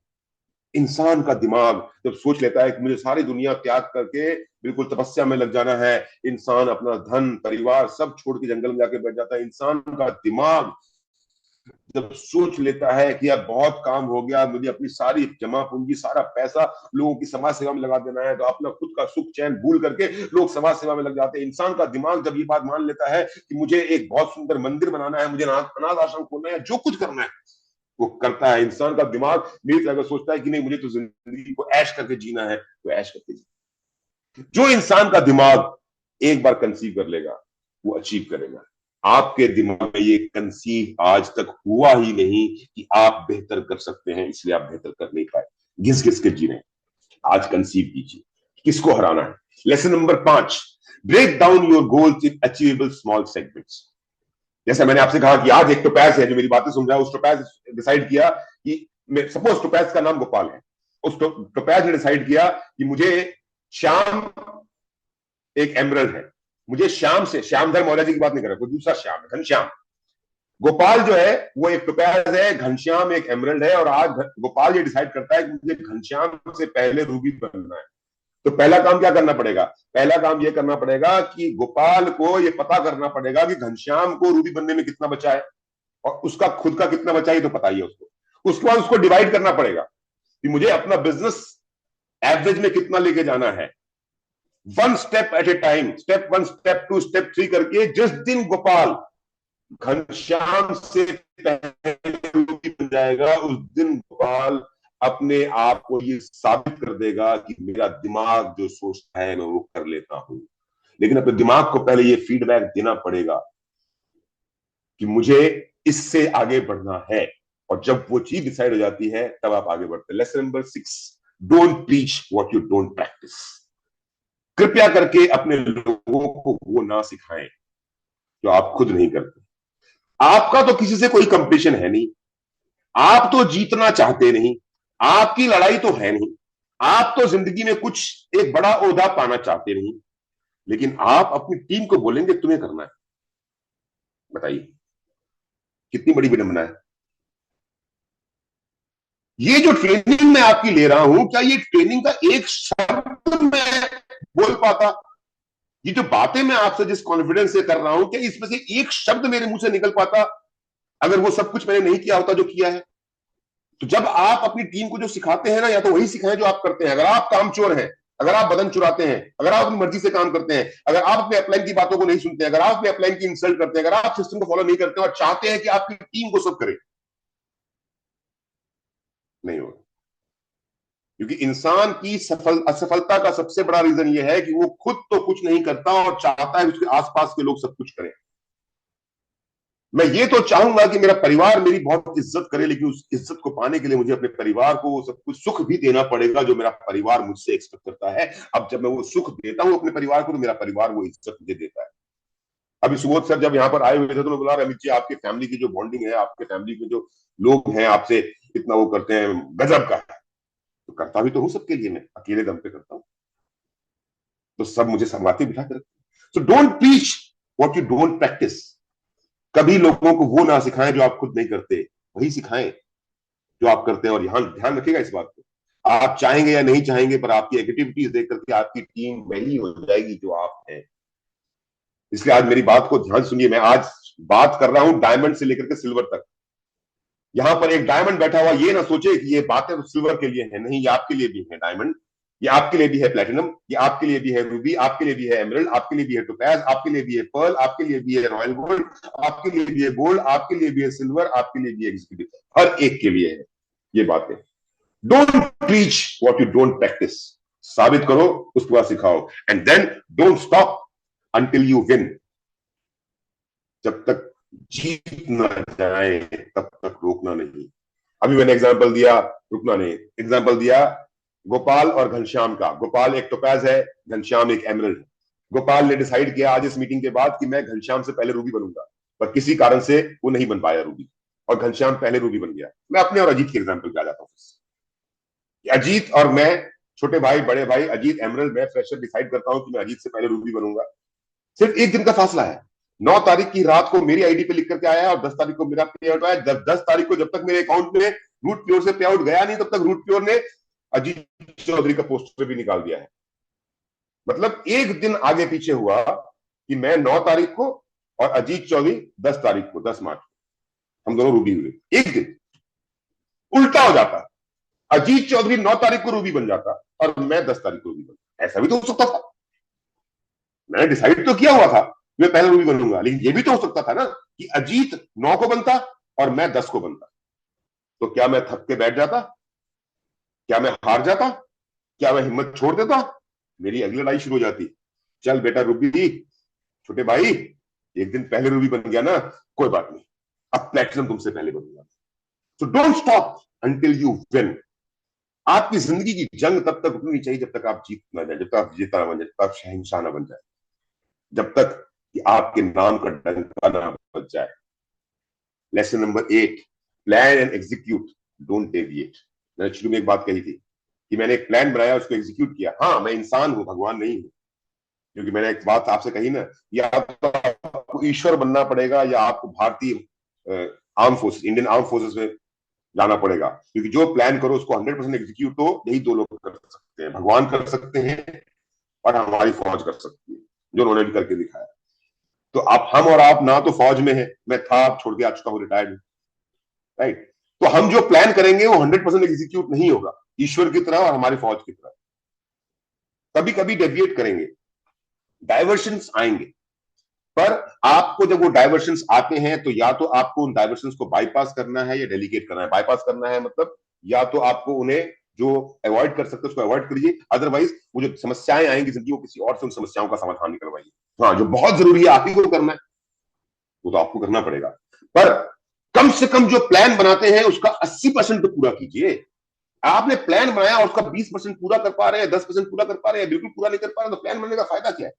इंसान का दिमाग जब सोच लेता है कि मुझे सारी दुनिया त्याग करके बिल्कुल तपस्या में लग जाना है, इंसान अपना धन परिवार सब छोड़ के जंगल में जाके बैठ जाता है। इंसान का दिमाग जब सोच लेता है कि अब बहुत काम हो गया, मुझे अपनी सारी जमा पूंजी, सारा पैसा लोगों की समाज सेवा में लगा देना है, तो अपना खुद का सुख चैन भूल करके लोग समाज सेवा में लग जाते हैं। इंसान का दिमाग जब ये बात मान लेता है कि मुझे एक बहुत सुंदर मंदिर बनाना है, मुझे अनाथ आश्रम खोलना है, जो कुछ करना है वो करता है। इंसान का दिमाग मेरी तरह सोचता है कि नहीं, मुझे तो जिंदगी को ऐश करके जीना है, तो ऐश करके जीना। जो इंसान का दिमाग एक बार कंसीव कर लेगा वो अचीव करेगा। आपके दिमाग में ये कंसीव आज तक हुआ ही नहीं कि आप बेहतर कर सकते हैं, इसलिए आप बेहतर कर नहीं पाए, घिस घिस के जी रहे हैं। आज कंसीव कीजिए किसको हराना है। Lesson number 5, break down your goals in achievable small segments. जैसे मैंने आपसे कहा कि आज एक टोपैज है जो मेरी बातें सुन रहा है, उस टोपैज डिसाइड किया कि सपोज टोपैज का नाम गोपाल है, उस टोपैज ने डिसाइड किया कि मुझे श्याम एक एमरल्ड है, मुझे श्याम से, श्यामधर मौर्य जी की बात नहीं कर रहा, कोई दूसरा श्याम है, घनश्याम। गोपाल जो है वो एक टोपैज है, घनश्याम एक एमरल्ड है, और आज गोपाल ये डिसाइड करता है कि मुझे घनश्याम से पहले रूबी बनना है। तो पहला काम क्या करना पड़ेगा? पहला काम यह करना पड़ेगा कि गोपाल को यह पता करना पड़ेगा कि घनश्याम को रूबी बनने में कितना बचा है और उसका खुद का कितना बचा है, तो पता ही है उसको। उसके बाद उसको डिवाइड करना पड़ेगा कि मुझे अपना बिजनेस एवरेज में कितना लेके जाना है, 1 step at A time, step 1, step 2, step 3 करके। जिस दिन गोपाल घनश्याम से पहले रूबी बन जाएगा, उस दिन गोपाल अपने आप को ये साबित कर देगा कि मेरा दिमाग जो सोचता है मैं वो कर लेता हूं। लेकिन अपने दिमाग को पहले ये फीडबैक देना पड़ेगा कि मुझे इससे आगे बढ़ना है, और जब वो चीज डिसाइड हो जाती है तब आप आगे बढ़ते हैं। Lesson number 6, don't preach what you don't practice. कृपया करके अपने लोगों को वो ना सिखाएं जो आप खुद नहीं करते। आपका तो किसी से कोई कंपटीशन है नहीं, आप तो जीतना चाहते नहीं, आपकी लड़ाई तो है नहीं, आप तो जिंदगी में कुछ एक बड़ा ओहदा पाना चाहते नहीं, लेकिन आप अपनी टीम को बोलेंगे तुम्हें करना है। बताइए कितनी बड़ी विडंबना है। ये जो ट्रेनिंग मैं आपकी ले रहा हूं, क्या ये ट्रेनिंग का एक शब्द मैं बोल पाता? ये जो बातें मैं आपसे जिस कॉन्फिडेंस से कर रहा हूं, क्या इसमें से एक शब्द मेरे मुंह से निकल पाता अगर वो सब कुछ मैंने नहीं किया होता जो किया है? तो जब आप अपनी टीम को जो सिखाते हैं ना, या तो वही सिखाएं जो आप करते हैं। अगर आप कामचोर हैं, अगर आप बदन चुराते हैं, अगर आप अपनी मर्जी से काम करते हैं, अगर आप अपने अपलाइन की बातों को नहीं सुनते हैं, अगर आप अपने अपलाइन की इंसल्ट करते हैं, अगर आप सिस्टम को फॉलो नहीं करते और चाहते हैं कि आपकी टीम को सब करे, नहीं होगा। क्योंकि इंसान की असफलता का सबसे बड़ा रीजन यह है कि वो खुद तो कुछ नहीं करता और चाहता है उसके आसपास के लोग सब कुछ करें। मैं ये तो चाहूंगा कि मेरा परिवार मेरी बहुत इज्जत करे, लेकिन उस इज्जत को पाने के लिए मुझे अपने परिवार को वो सब कुछ सुख भी देना पड़ेगा जो मेरा परिवार मुझसे एक्सपेक्ट करता है। अब जब मैं वो सुख देता हूं अपने परिवार को, तो मेरा परिवार वो इज्जत मुझे देता है। अभी सुबोध सर जब यहाँ पर आए हुए थे तो मैं बोला अमित जी आपके फैमिली की जो बॉन्डिंग है, आपके फैमिली के जो लोग हैं आपसे इतना वो करते हैं, गजब का है। तो करता भी तो हूँ सबके लिए, मैं अकेले दम पे करता हूँ, तो सब मुझे संगवाती बिठा कर रखते। So don't preach what you don't practice. कभी लोगों को वो ना सिखाएं जो आप खुद नहीं करते, वही सिखाएं जो आप करते हैं। और यहां ध्यान रखिएगा इस बात को, आप चाहेंगे या नहीं चाहेंगे पर आपकी एक्टिविटीज देख करके आपकी टीम वही हो जाएगी जो आप हैं। इसलिए आज मेरी बात को ध्यान सुनिए। मैं आज बात कर रहा हूं डायमंड से लेकर के सिल्वर तक। यहां पर एक डायमंड बैठा हुआ, ये ना सोचे कि ये बातें तो सिल्वर के लिए है, नहीं, ये आपके लिए भी है डायमंड, ये आपके लिए भी है प्लेटिनम, ये आपके लिए भी है रूबी, आपके लिए भी है एमरल्ड, आपके लिए भी है टोपैज, आपके लिए भी है पर्ल, आपके लिए भी है रॉयल गोल्ड, आपके लिए भी है गोल्ड, आपके लिए भी है सिल्वर, आपके लिए भी है एग्जीक्यूटिव। हर एक के लिए है ये बातें। Don't preach what you don't practice. साबित करो, उसके बाद सिखाओ। And then don't stop until you win. जब तक जीत ना जाए तब तक रोकना नहीं। अभी मैंने एग्जांपल दिया, रुकना नहीं, एग्जांपल दिया गोपाल और घनश्याम का। गोपाल एक टोपैज है, घनश्याम एक एमरल्ड है। गोपाल ने डिसाइड किया आज इस मीटिंग के बाद कि मैं घनश्याम से पहले रूबी बनूंगा, पर किसी कारण से वो नहीं बन पाया रूबी, और घनश्याम पहले रूबी बन गया। मैं अपने और अजीत के एग्जाम्पल पे आ जाता हूँ। अजीत और मैं, छोटे भाई बड़े भाई, अजीत एमरल्ड, मैं फ्रेशर, डिसाइड करता हूं कि मैं अजीत से पहले रूबी बनूंगा। सिर्फ एक दिन का फासला है। 9 तारीख की रात को मेरी आईडी पे लिख करके आया है और 10 तारीख को मेरा पे आउट आया। 10 तारीख को जब तक मेरे अकाउंट में रूट प्योर से पे आउट गया नहीं, तब तक रूट प्योर ने अजीत चौधरी का पोस्टर भी निकाल दिया है। मतलब एक दिन आगे पीछे हुआ कि मैं 9 तारीख को और अजीत चौधरी 10 तारीख को, 10 मार्च को, हम दोनों रूबी हुए। एक दिन उल्टा हो जाता, अजीत चौधरी 9 तारीख को रूबी बन जाता और मैं 10 तारीख को रूबी बनता। ऐसा भी तो हो सकता था। मैंने डिसाइड तो किया हुआ था मैं पहले रूबी बनूंगा, लेकिन ये भी तो हो सकता था ना कि अजीत 9 को बनता और मैं 10 को बनता। तो क्या मैं थक के बैठ जाता? क्या मैं हार जाता? क्या मैं हिम्मत छोड़ देता? मेरी अगली लड़ाई शुरू हो जाती। चल बेटा रूबी, छोटे भाई, एक दिन पहले रूबी बन गया ना, कोई बात नहीं, अब प्लेटिनम तुमसे पहले बनूंगा। So don't stop until you win. आपकी जिंदगी की जंग तब तक रुकनी चाहिए जब तक आप जीत ना जाए, जब तक आप जीता ना बन जाए, जब तक आप शहंशाह ना बन जाए, जब तक कि आपके नाम का डंका ना बच जाए। Lesson number 8, plan and execute, don't deviate. मैंने शुरू में एक बात कही थी कि मैंने एक प्लान बनाया, उसको एग्जीक्यूट किया। हाँ, मैं इंसान हूं, भगवान नहीं हूं। क्योंकि मैंने एक बात आपसे कही ना, या तो आपको ईश्वर बनना पड़ेगा या आपको भारतीय arm forces, Indian arm forces में जाना पड़ेगा। क्योंकि जो प्लान करो उसको 100% एग्जीक्यूट तो यही दो लोग कर सकते हैं, भगवान कर सकते हैं और हमारी फौज कर सकती है, जो उन्होंने भी करके दिखाया। तो आप, हम और आप ना तो फौज में है, मैं था, आप छोड़ के आ चुका हूं, रिटायर्ड हूं, राइट। तो हम जो प्लान करेंगे वो 100% एग्जीक्यूट नहीं होगा, ईश्वर की तरह और हमारी फौज की तरह। कभी कभी डेविएट करेंगे, डाइवर्शंस आएंगे, पर आपको जब वो डाइवर्शंस आते हैं तो या तो आपको उन डाइवर्शंस को बाईपास करना है या डेलीगेट करना है। बाईपास करना है मतलब या तो आपको उन्हें जो अवॉइड कर सकते हैं उसको अवॉइड करिए, अदरवाइज वो जो समस्याएं आएंगी जिंदगी में, किसी और से उन समस्याओं का समाधान निकलवाइए। हाँ, जो बहुत जरूरी है आप ही को करना है वो तो आपको करना पड़ेगा, पर कम से कम जो प्लान बनाते हैं उसका 80% तो पूरा कीजिए। आपने प्लान बनाया और उसका 20% पूरा कर पा रहे हैं, 10% पूरा कर पा रहे हैं, बिल्कुल पूरा नहीं कर पा रहे, तो प्लान बनने का फायदा क्या है?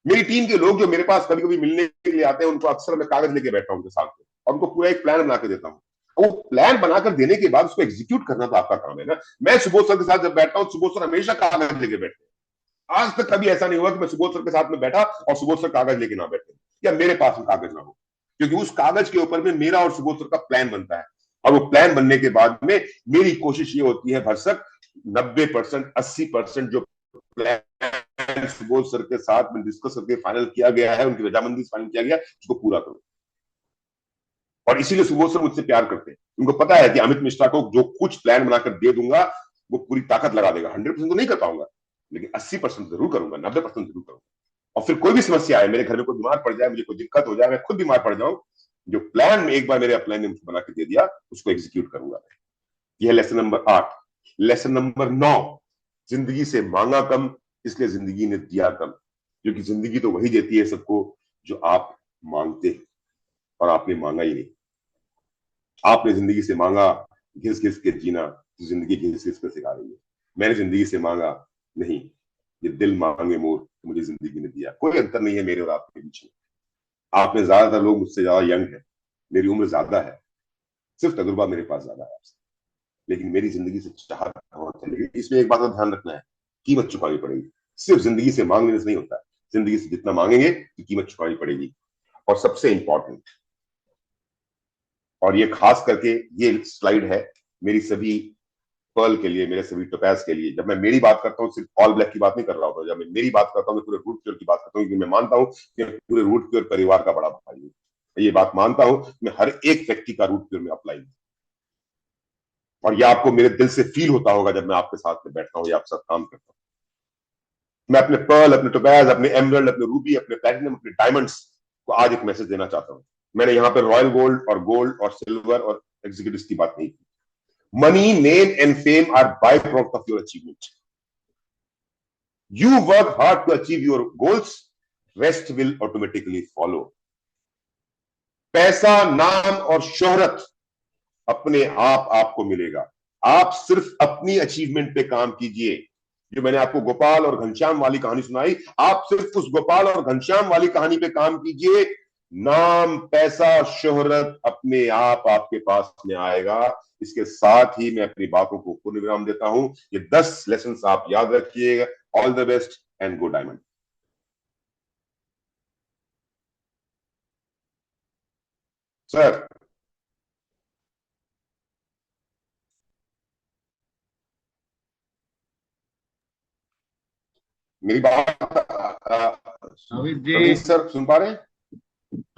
मेरी टीम के लोग जो मेरे पास कभी कभी मिलने के लिए आते हैं, उनको अक्सर मैं कागज लेके बैठता हूं उनके साथ में और उनको पूरा एक प्लान बना के देता हूं। वो प्लान बनाकर देने के बाद उसको एग्जीक्यूट करना तो आपका काम है ना। मैं सुबोध सर के साथ जब बैठता हूं, सुबोध सर हमेशा कागज लेके बैठते हैं। आज तक कभी ऐसा नहीं हुआ कि मैं सुबोध सर के साथ में बैठा और सुबोध सर कागज लेके ना बैठे या मेरे पास में कागज ना हो, क्योंकि उस कागज के ऊपर में मेरा और सुबोध सर का प्लान बनता है। और वो प्लान बनने के बाद में मेरी कोशिश ये होती है भरसक 90%, 80% जो प्लान सुबोध सर के साथ में डिस्कस करके फाइनल किया गया है, उनकी रजामंदी से फाइनल किया गया, उसको पूरा करो। और इसीलिए सुबोध सर मुझसे प्यार करते हैं। उनको पता है कि अमित मिश्रा को जो कुछ प्लान बनाकर दे दूंगा वो पूरी ताकत लगा देगा। 100% तो नहीं कर पाऊंगा, लेकिन 80% जरूर करूंगा, 90% जरूर करूंगा। और फिर कोई भी समस्या आए, मेरे घर में कोई बीमार पड़ जाए, मुझे कोई दिक्कत हो जाए, मैं खुद बीमार पड़ जाऊं, जो प्लान में एक बार मेरे प्लान ने मुझे बना के दे दिया उसको एग्जीक्यूट करूंगा। यह है लेसन नंबर 8। लेसन नंबर 9, जिंदगी से मांगा कम, इसलिए जिंदगी ने दिया कम। क्योंकि जिंदगी तो वही देती है सबको जो आप मांगते हैं, और आपने मांगा ही नहीं। आपने जिंदगी से मांगा घिस घिस के जीना, तो जिंदगी घिस घिस के सिखा रही है। मैंने जिंदगी से मांगा नहीं, ये दिल मांगे मोर मुझे जिंदगी ने दिया। कोई अंतर नहीं है मेरे और आपके बीच में। आप में ज्यादातर लोग मुझसे ज्यादा यंग है, मेरी उम्र ज्यादा है, सिर्फ तजुर्बा मेरे पास ज्यादा है आपसे, लेकिन मेरी जिंदगी से चाहत बहुत है। लेकिन इसमें एक बात का ध्यान रखना है, कीमत चुकानी पड़ेगी। सिर्फ जिंदगी से मांगने से नहीं होता है, जिंदगी से जितना मांगेंगे तो कीमत चुकानी पड़ेगी। और सबसे इंपॉर्टेंट, और ये खास करके ये स्लाइड है मेरी सभी पर्ल के लिए, मेरे सभी टोपैज के लिए। जब मैं मेरी बात करता हूँ, सिर्फ ऑल ब्लैक की बात नहीं कर रहा हूँ, जब मैं मेरी बात करता हूँ मैं पूरे रूट प्योर की बात करता हूँ, क्योंकि मैं मानता हूँ कि मैं पूरे रूट प्योर परिवार का बड़ा भाई हूँ। ये बात मानता हूँ, मैं हर एक व्यक्ति का रूट प्योर में अप्लाई हूँ। और ये आपको मेरे दिल से फील होता होगा जब मैं आपके साथ में बैठता हूँ या आपके साथ काम करता हूँ। मैं अपने पर्ल, अपने टोपैज, अपने एमरल्ड, अपने रूबी, अपने प्लैटिनम, अपने डायमंड्स को आज एक मैसेज देना चाहता हूँ। मैंने यहाँ पे रॉयल गोल्ड और सिल्वर और एग्जीक्यूटिव की बात नहीं की। Money, name and fame are byproduct of your achievement. You work hard to achieve your goals, rest will automatically follow. पैसा, नाम और शोहरत अपने आप आपको मिलेगा। आप सिर्फ अपनी अचीवमेंट पे काम कीजिए। जो मैंने आपको गोपाल और घनश्याम वाली कहानी सुनाई, आप सिर्फ उस गोपाल और घनश्याम वाली कहानी पे काम कीजिए। नाम, पैसा, शोहरत अपने आप आपके पास में आएगा। इसके साथ ही मैं अपनी बातों को पूर्ण विराम देता हूं। ये 10 लेसन आप याद रखिएगा। All the best and go diamond. Sir, मेरी बात अमित प्रवीण जी, सर सुन पा रहे हैं?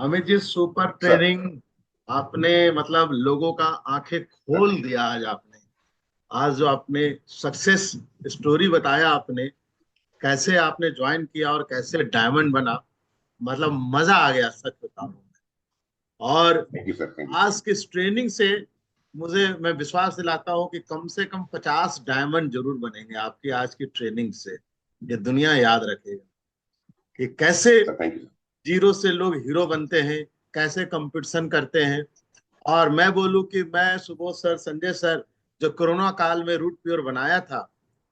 Amit ji super sir, training आपने मतलब लोगों का आंखें खोल दिया आज आपने। आज जो आपने सक्सेस स्टोरी बताया आपने, कैसे आपने ज्वाइन किया और कैसे डायमंड बना, मतलब मजा आ गया सच बताऊं। और thank you sir, thank you. आज की इस ट्रेनिंग से मैं विश्वास दिलाता हूं कि कम से कम 50 डायमंड जरूर बनेंगे आपकी आज की ट्रेनिंग से। ये दुनिया याद रखेगा कि कैसे सर थैंक यू। जीरो से लोग हीरो बनते हैं, कैसे कंपटीशन करते हैं। और मैं बोलूं कि मैं सुबोध सर, संजय सर, जो कोरोना काल में रूट प्योर बनाया था,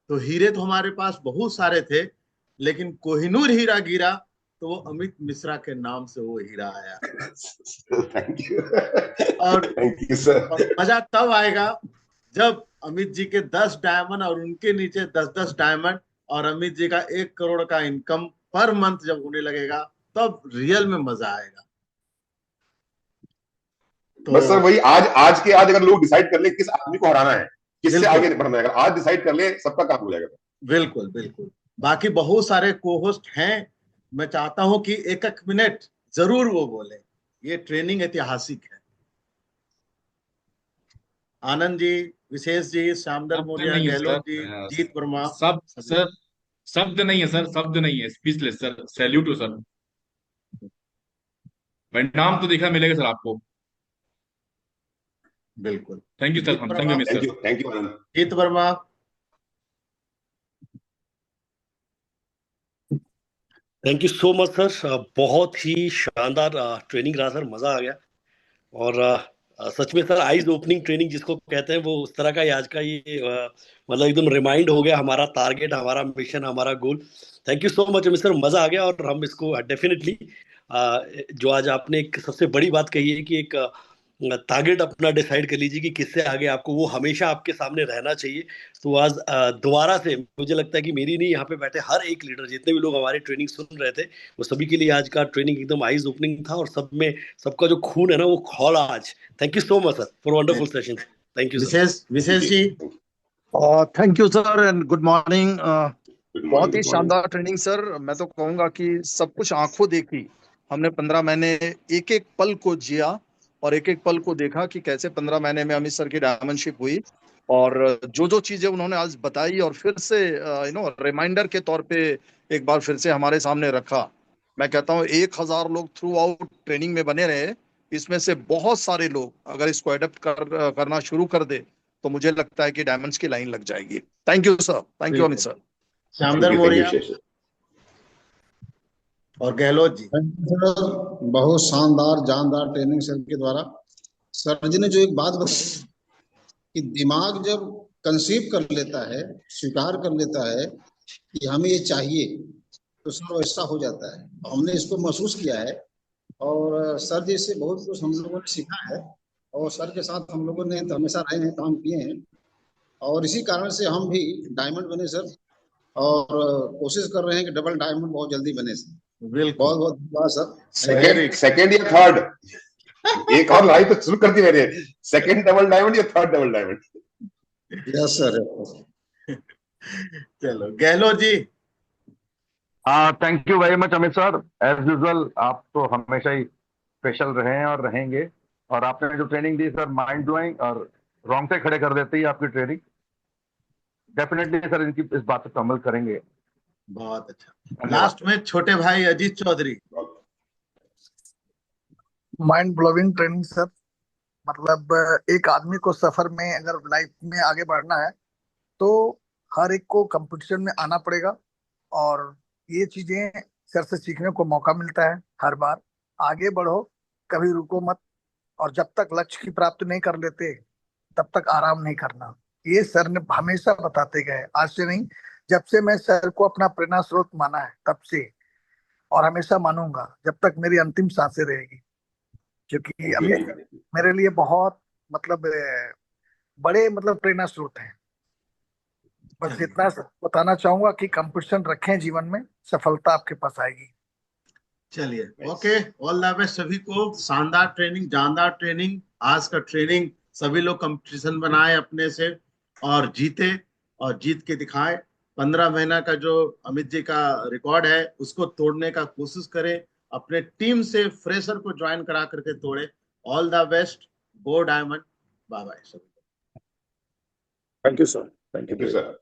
तो हीरे तो हमारे पास बहुत सारे थे, लेकिन कोहिनूर हीरा गिरा तो वो अमित मिश्रा के नाम से वो हीरा आया। Thank you. और थैंक यू सर। मजा तब आएगा जब अमित जी के 10 डायमंड और उनके नीचे 10-10 डायमंड और अमित जी का 1 करोड़ का इनकम पर मंथ जब होने लगेगा, तब रियल में मजा आएगा। तो बस सर वही, आज के आज अगर लोग डिसाइड कर ले किस आदमी को हराना है, किससे बिल्कुल आगे बढ़ना है, अगर आज डिसाइड कर ले सबका काम हो जाएगा। बिल्कुल बिल्कुल। बाकी बहुत सारे को होस्ट हैं, मैं चाहता हूं कि एक एक मिनट जरूर वो बोले। ये ट्रेनिंग ऐतिहासिक है। आनंद जी, विशेष जी, श्यामदर शब्द मौर्य, नहीं है गहलोत जी, सर, जीत वर्मा, सब सभी। सर, शब्द नहीं है सर, शब्द नहीं है, स्पीचलेस सर, सैल्यूट हो सर। परिणाम तो देखा मिलेगा सर आपको। बिल्कुल। Thank you Jeet sir, thank Verma, you miss sir. Thank you Anand. Jeet Verma. Thank you so much sir. बहुत ही शानदार ट्रेनिंग रहा सर, मजा आ गया। और सच में सर आईज ओपनिंग ट्रेनिंग जिसको कहते हैं, वो उस तरह का ही आज का ये मतलब एकदम रिमाइंड हो गया हमारा टारगेट, हमारा मिशन, हमारा goal. Thank you so much sir, मजा आ गया। और हम इसको डेफिनेटली जो आज आपने एक सबसे बड़ी बात कही है कि एक टारगेट अपना डिसाइड कर लीजिए कि किससे आगे आपको, वो हमेशा आपके सामने रहना चाहिए। तो आज दोबारा से मुझे लगता है कि मेरी नहीं, यहाँ पे बैठे हर एक लीडर, जितने भी लोग हमारे ट्रेनिंग सुन रहे थे, वो सभी के लिए आज का ट्रेनिंग एकदम आईज ओपनिंग था। और सब में सबका जो खून है ना वो खौला आज। Thank you so much sir for wonderful session. Thank you sir. Vishesh Vishesh ji. Thank you sir and good morning. Good बहुत मॉर्निंग, ही गुड मॉर्निंग। शानदार ट्रेनिंग सर। मैं तो कहूंगा कि सब कुछ आंखों देखी। हमने 15 महीने एक एक पल को जिया और एक एक पल को देखा कि कैसे 15 महीने में अमित सर की डायमंडशिप हुई। और जो जो चीजें उन्होंने आज बताई और फिर से रिमाइंडर के तौर पे एक बार फिर से हमारे सामने रखा। मैं कहता हूँ 1000 लोग थ्रू आउट ट्रेनिंग में बने रहे, इसमें से बहुत सारे लोग अगर इसको एडेप्ट करना शुरू कर दे तो मुझे लगता है कि डायमंड्स की लाइन लग जाएगी। Thank you sir, thank you Amit बिल्कुल। सर। श्यामदर थैंक यू मौर्य विशेष। और गहलोत जी। सर बहुत शानदार जानदार ट्रेनिंग सर के द्वारा। सर जी ने जो एक बात बताई कि दिमाग जब कंसीव कर लेता है, स्वीकार कर लेता है कि हमें ये चाहिए, तो सर वैसा हो जाता है। हमने इसको महसूस किया है और सर जी से बहुत कुछ हम लोगों ने सीखा है और सर के साथ हम लोगों ने हमेशा रहे हैं, काम किए हैं और इसी कारण से हम भी डायमंड बने सर। और कोशिश कर रहे हैं कि डबल डायमंड बहुत जल्दी बने सर। बिल्कुल। बहुत बहुत धन्यवाद सर। सेकंड या थर्ड, एक और लाइन तो शुरू कर दी मैंने, सेकंड डबल डायमंड या third double diamond? Yes sir. चलो Gehlot ji. Thank you very much Amit sir, as usual आप तो हमेशा ही स्पेशल रहे हैं और रहेंगे। और आपने जो ट्रेनिंग दी सर, माइंड ब्लोइंग और रोंगटे खड़े कर देती है आपकी ट्रेनिंग। डेफिनेटली सर इनकी इस बात पर अमल करेंगे। बहुत अच्छा। लास्ट में छोटे भाई Ajit Chaudhary. Mind blowing training sir. मतलब एक आदमी को सफर में अगर लाइफ में आगे बढ़ना है तो हर एक को कंपटीशन में आना पड़ेगा और ये चीजें सर से सीखने को मौका मिलता है हर बार। आगे बढ़ो, कभी रुको मत, और जब तक लक्ष्य की प्राप्ति नहीं कर लेते तब तक आराम नहीं करना। ये सर ने हमेशा बताते गए, आज से नहीं, जब से मैं सर को अपना प्रेरणा स्रोत माना है तब से, और हमेशा मानूंगा जब तक मेरी अंतिम सांसें रहेगी। क्योंकि अभी मेरे लिए बहुत मतलब बड़े मतलब प्रेरणा स्रोत हैं। बस इतना बताना चाहूंगा कि कंपटीशन रखें जीवन में, सफलता आपके पास आएगी। चलिए ओके, ऑल द बेस्ट सभी को। शानदार ट्रेनिंग, जानदार ट्रेनिंग। आज का ट्रेनिंग सभी लोग कंपटीशन बनाए अपने से और जीते और जीत के दिखाए। 15 महीना का जो अमित जी का रिकॉर्ड है उसको तोड़ने का कोशिश करें। अपने टीम से फ्रेशर को ज्वाइन करा करके तोड़े। All the best, go diamond. Bye bye सभी। Thank you sir. Thank thank you sir.